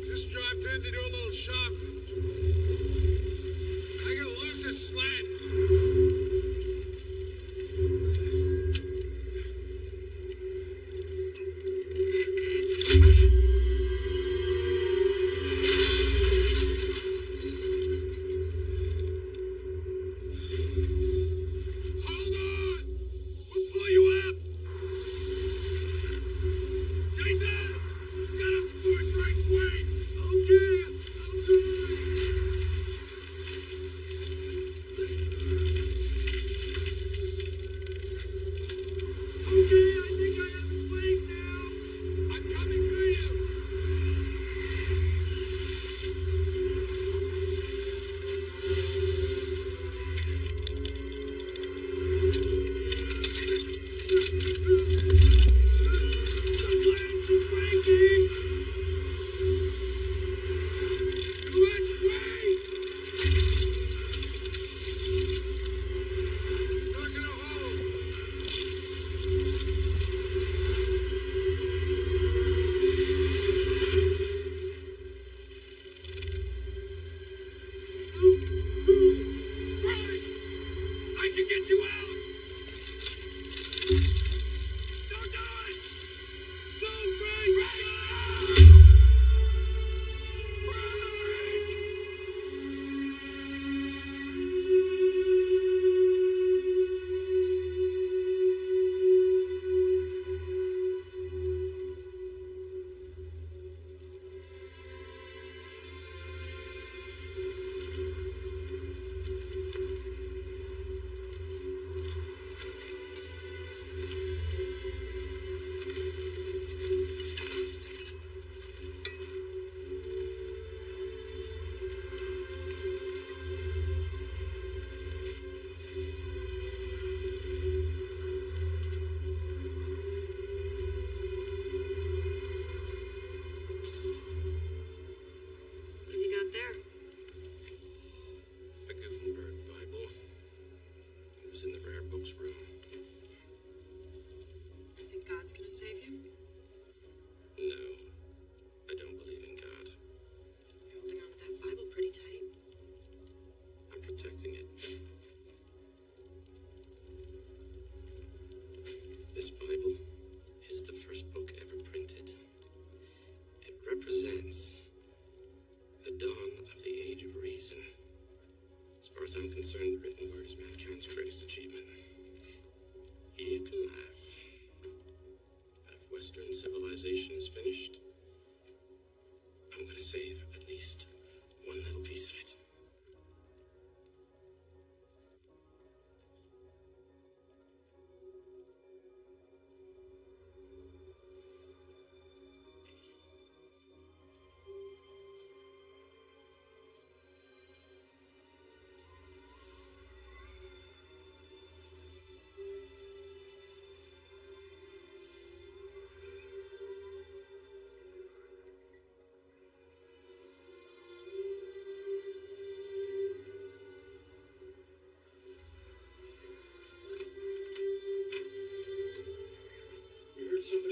Just dropped in to do a little shopping. I gotta lose this sled. Hold on! We'll pull you up! Jason! Got us support right away! Okay, outside! Okay, I think I have it playing now. I'm coming to you. The plans are breaking. Let's wait. It's not gonna hold. Frank! I can get you out! Don't do it! No, Frank! No! What have you got there? A Gutenberg Bible. It was in the rare books room. You think God's gonna save you? No, I don't believe in God. You're holding on to that Bible pretty tight. I'm protecting it. This Bible is the first book ever printed. It represents the dawn of the age of reason. As far as I'm concerned, the written word is mankind's greatest achievement. You can laugh. But if Western civilization is finished, I'm gonna save at least one little piece of it.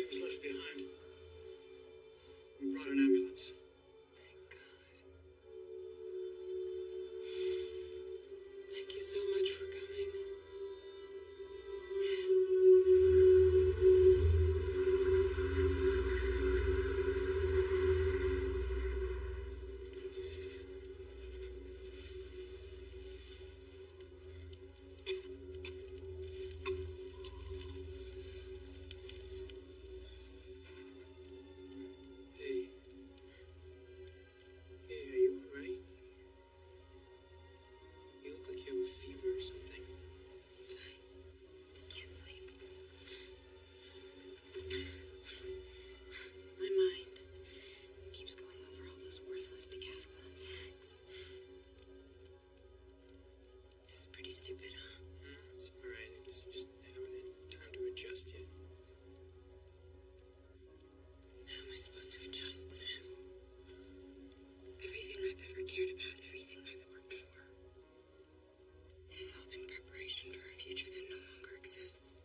Nobody was left behind. We brought an ambulance. Thank you so much for coming. Hey. Hey, are you alright? You look like you have a fever or something. Just can't sleep. My mind keeps going over all those worthless decathlon facts. This is pretty stupid, huh? No, it's alright. I guess you just haven't had time to adjust yet. How am I supposed to adjust, Sam? Everything I've ever cared about, everything I've worked for, has all been preparation for a future that no longer exists.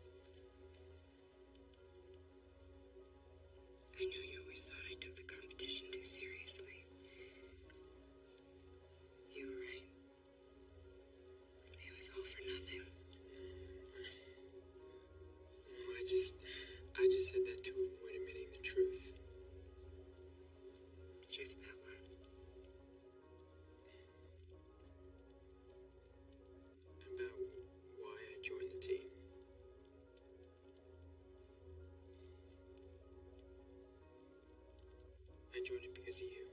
I know you always thought I took the competition too seriously. You were right. It was all for nothing. No, I just said that to avoid admitting the truth. The truth about what? About why I joined the team. I joined it because of you.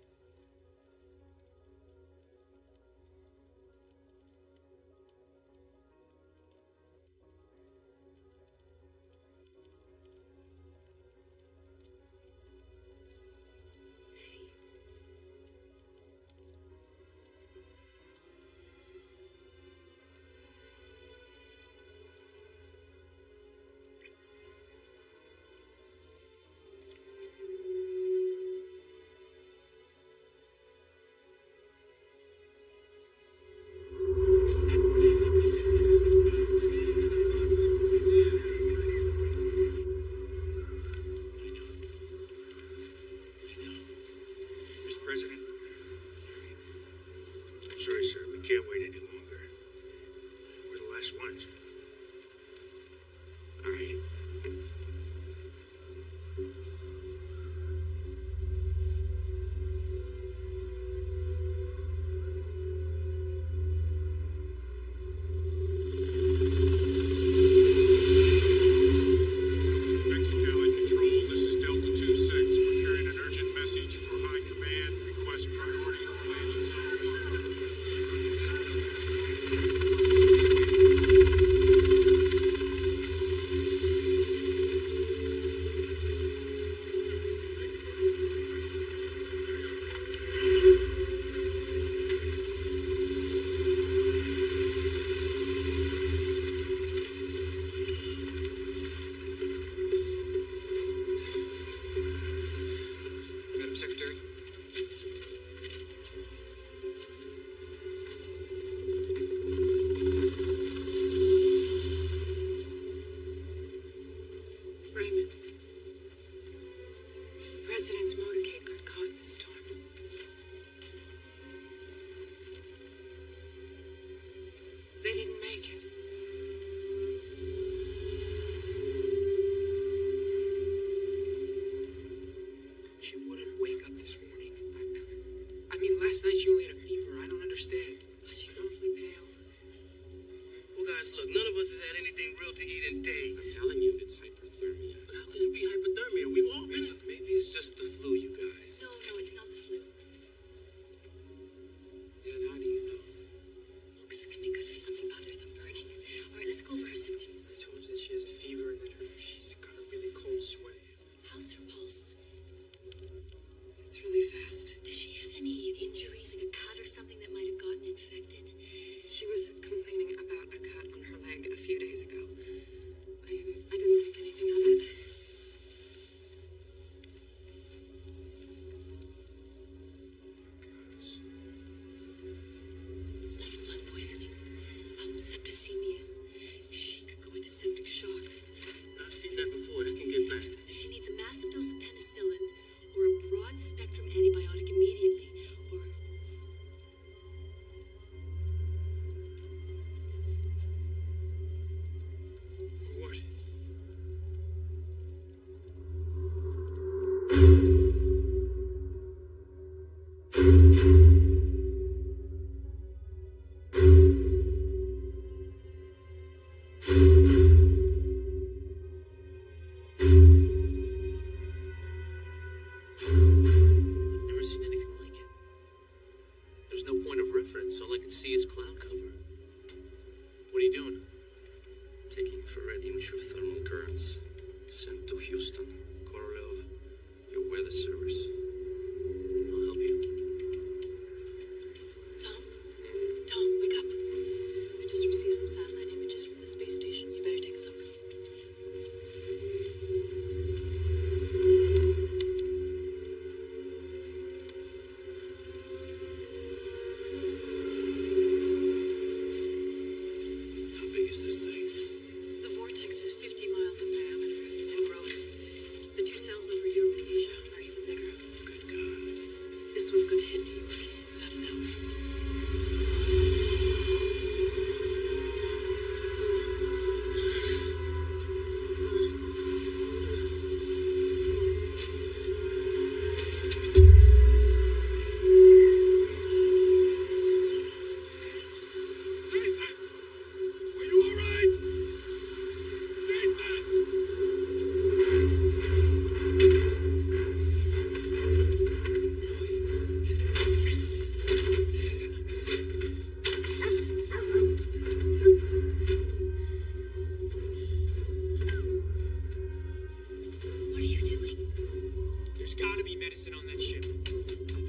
There's gotta be medicine on that ship. I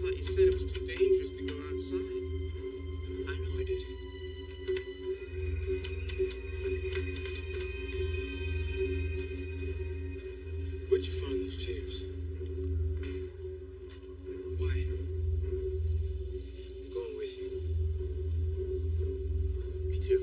thought you said it was too dangerous to go outside. I know I did. Where'd you find those chairs? Why? I'm going with you. Me too.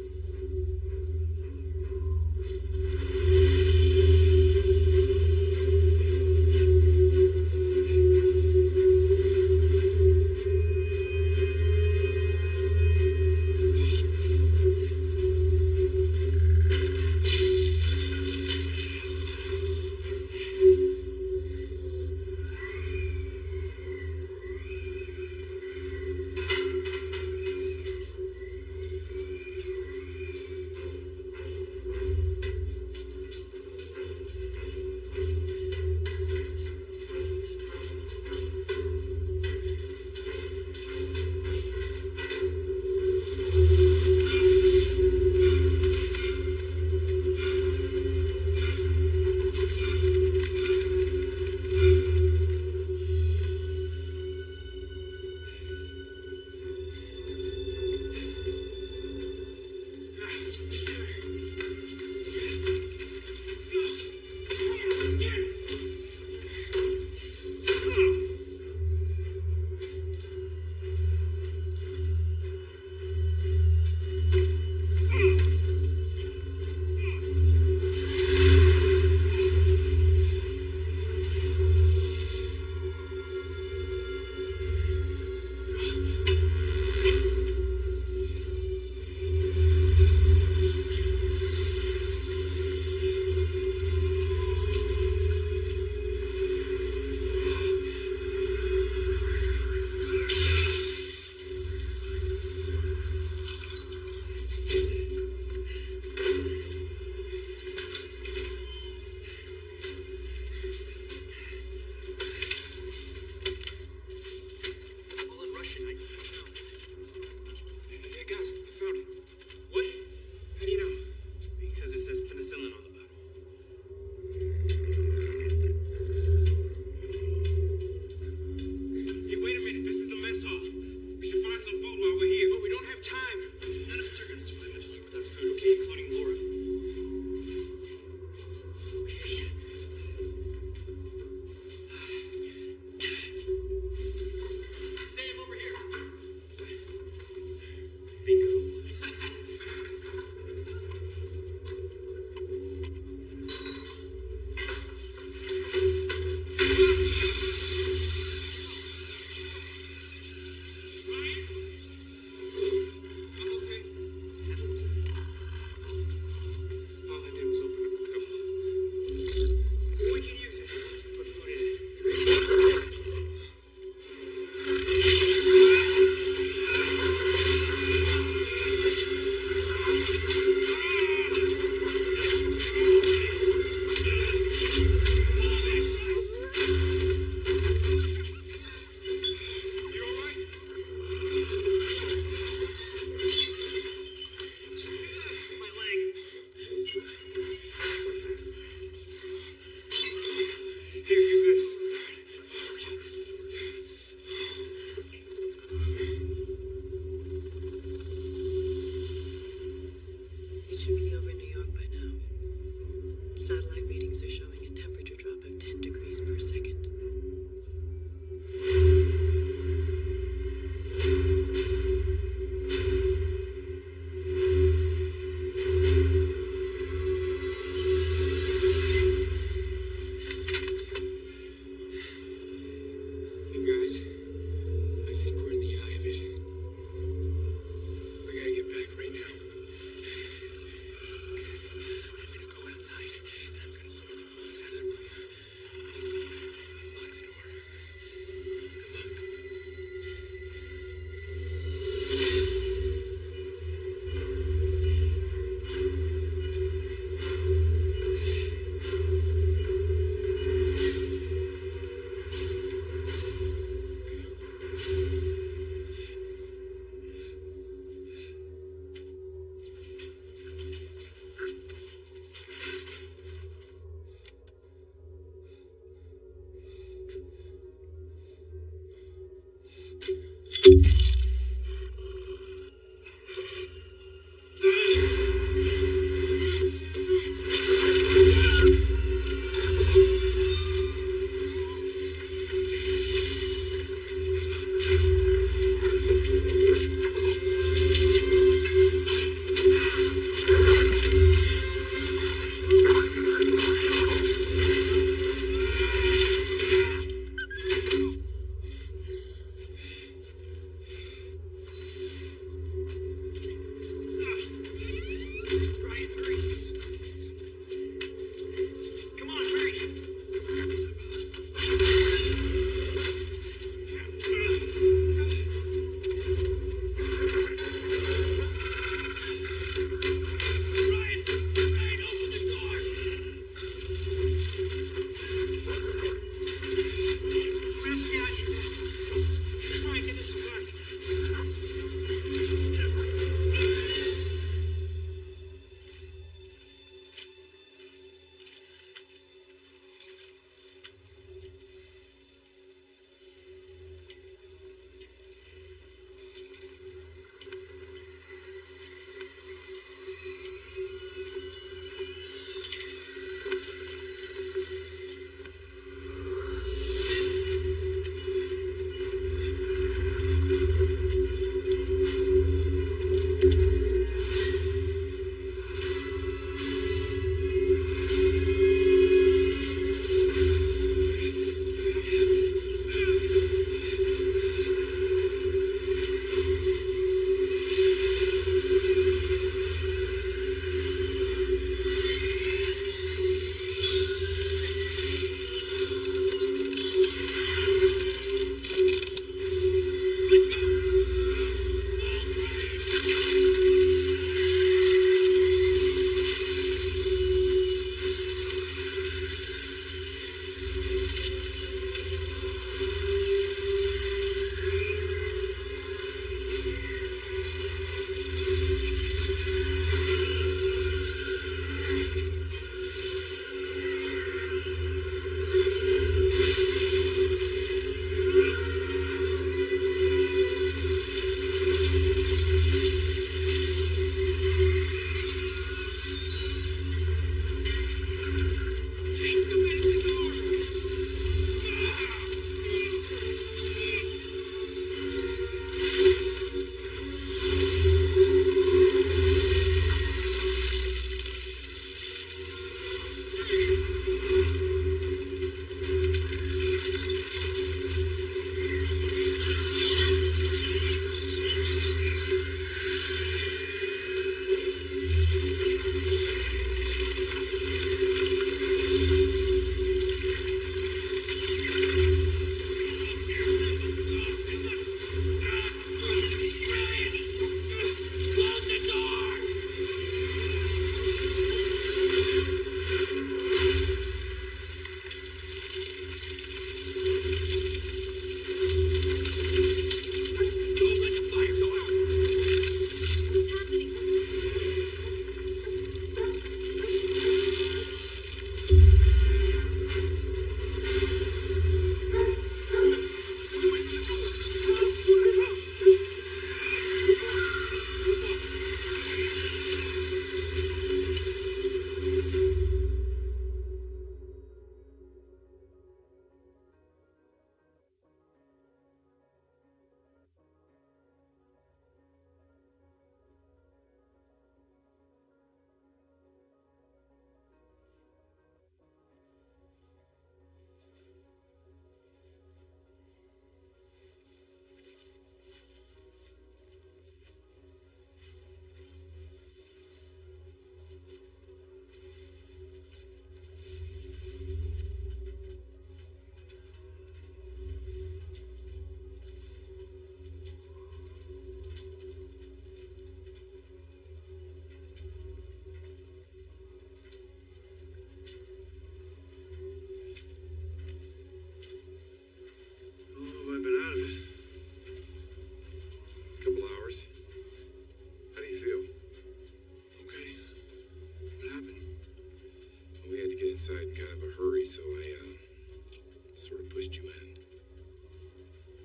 pushed you in.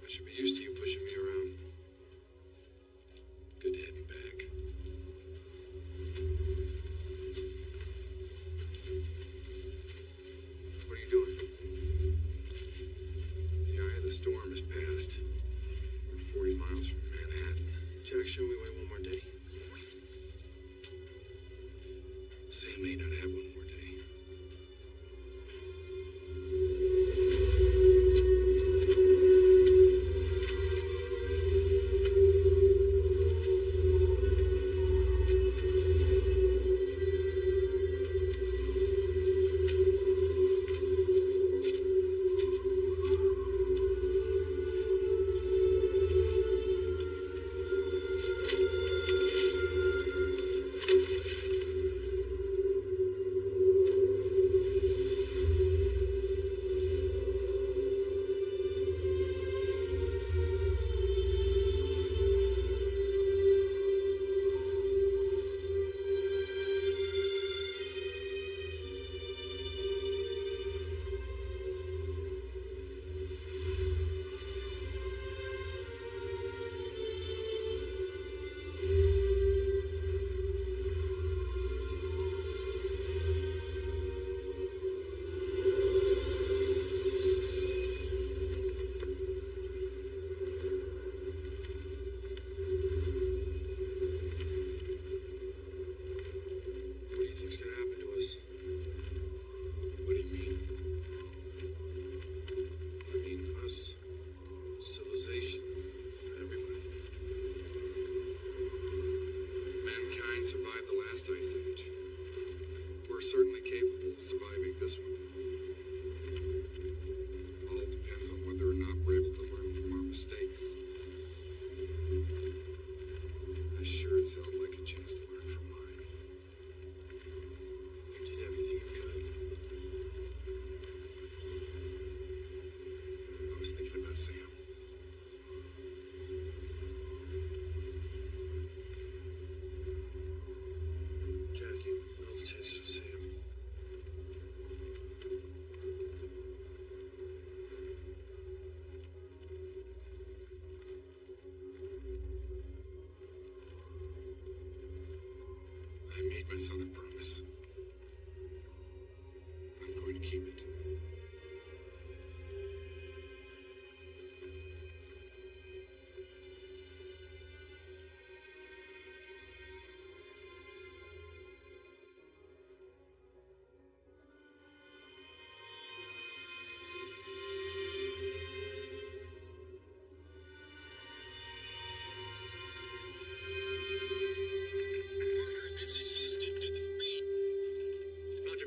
I should be used to you pushing me around. Good to have you back. What are you doing? The eye of the storm has passed. We're 40 miles from Manhattan. Jack, shall we wait one more day? Sam may not have one more day. Survived the last ice age. We're certainly capable of surviving this one. All depends on whether or not we're able to learn from our mistakes. I sure as hell like a chance to learn from mine. You did everything you could. I was thinking about Sam. I made my son a promise. I'm going to keep it.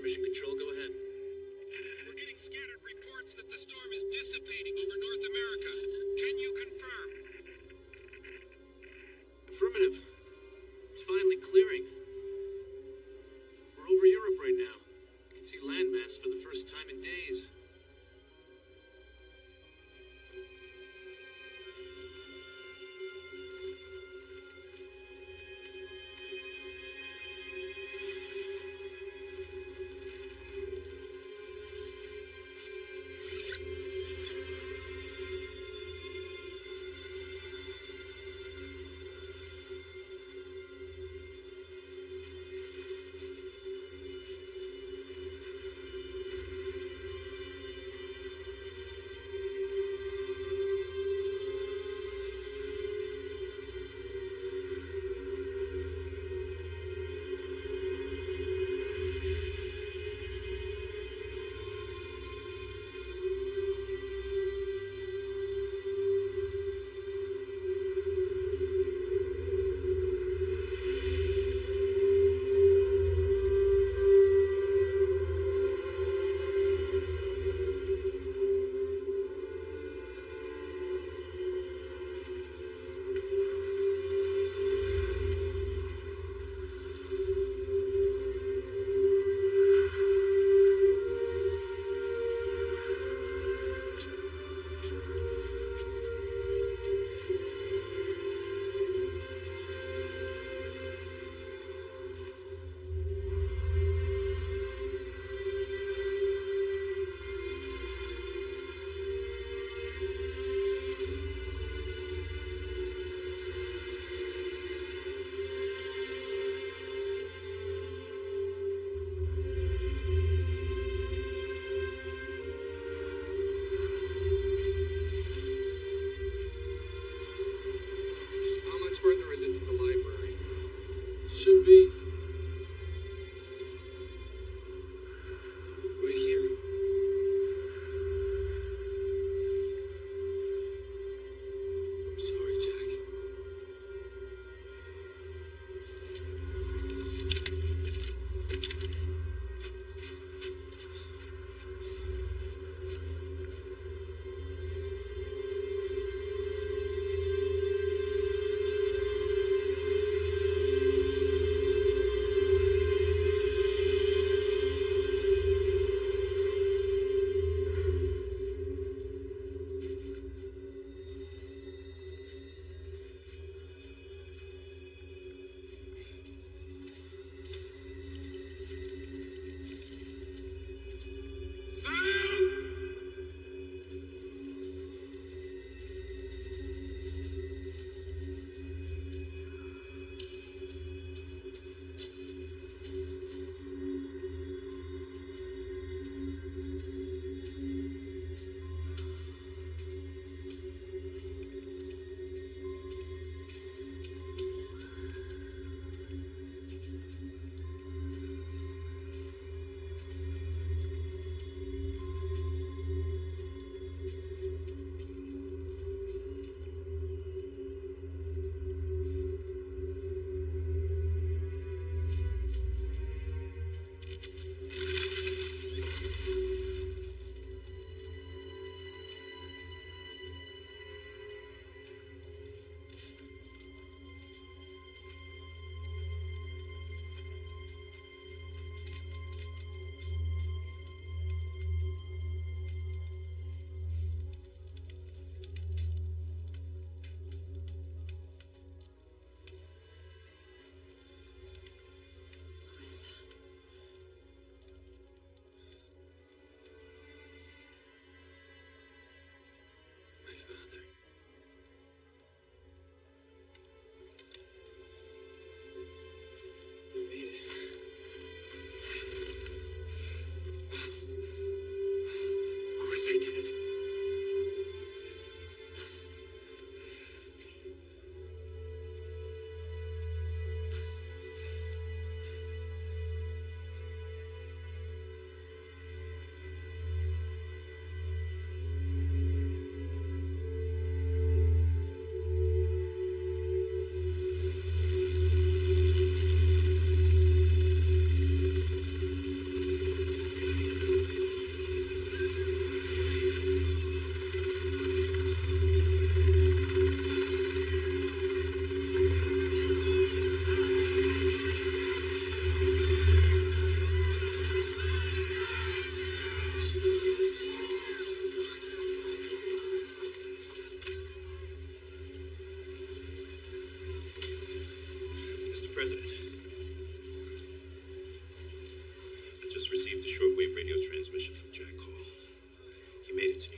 Mission Control, go ahead. We're getting scattered reports that the storm is dissipating over North America. Can you confirm? Affirmative. It's finally clearing. We're over Europe right now. I can see landmass for the first time in days.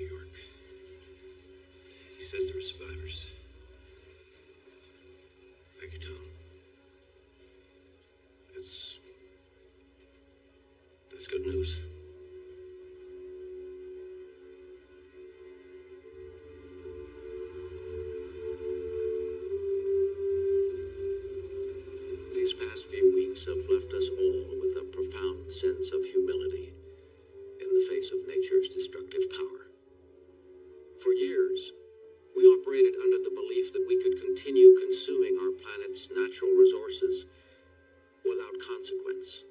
New York. He says there are survivors. Thank you, Tom. That's good news. These past few weeks have left us all with a profound sense of humility in the face of nature's destructive power. For years, we operated under the belief that we could continue consuming our planet's natural resources without consequence.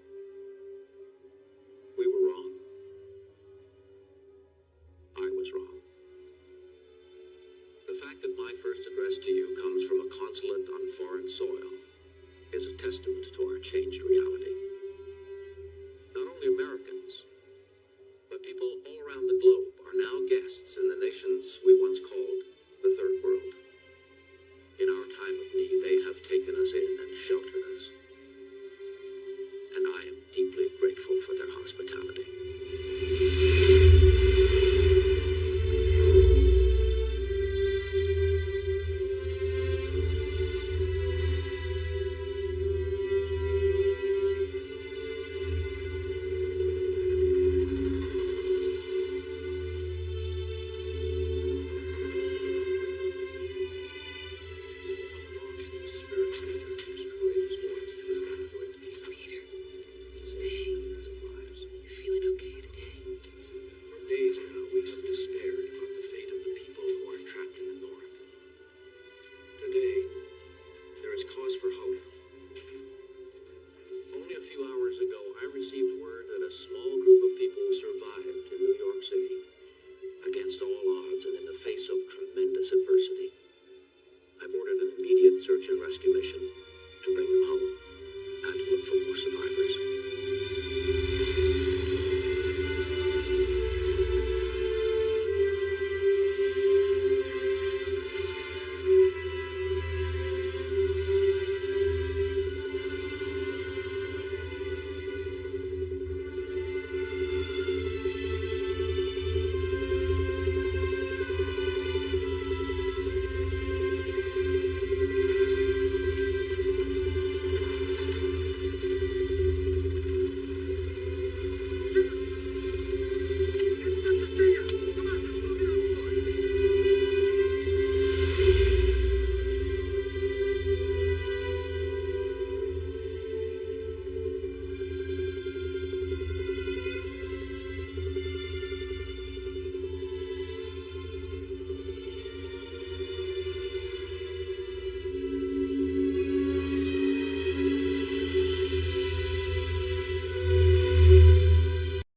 We were wrong. I was wrong. The fact that my first address to you comes from a consulate on foreign soil is a testament to our changed reality. Not only Americans, but people all around the globe are now guests in the nations we once called the Third World. In our time of need, they have taken us in and sheltered us. And I am deeply grateful for their hospitality. Of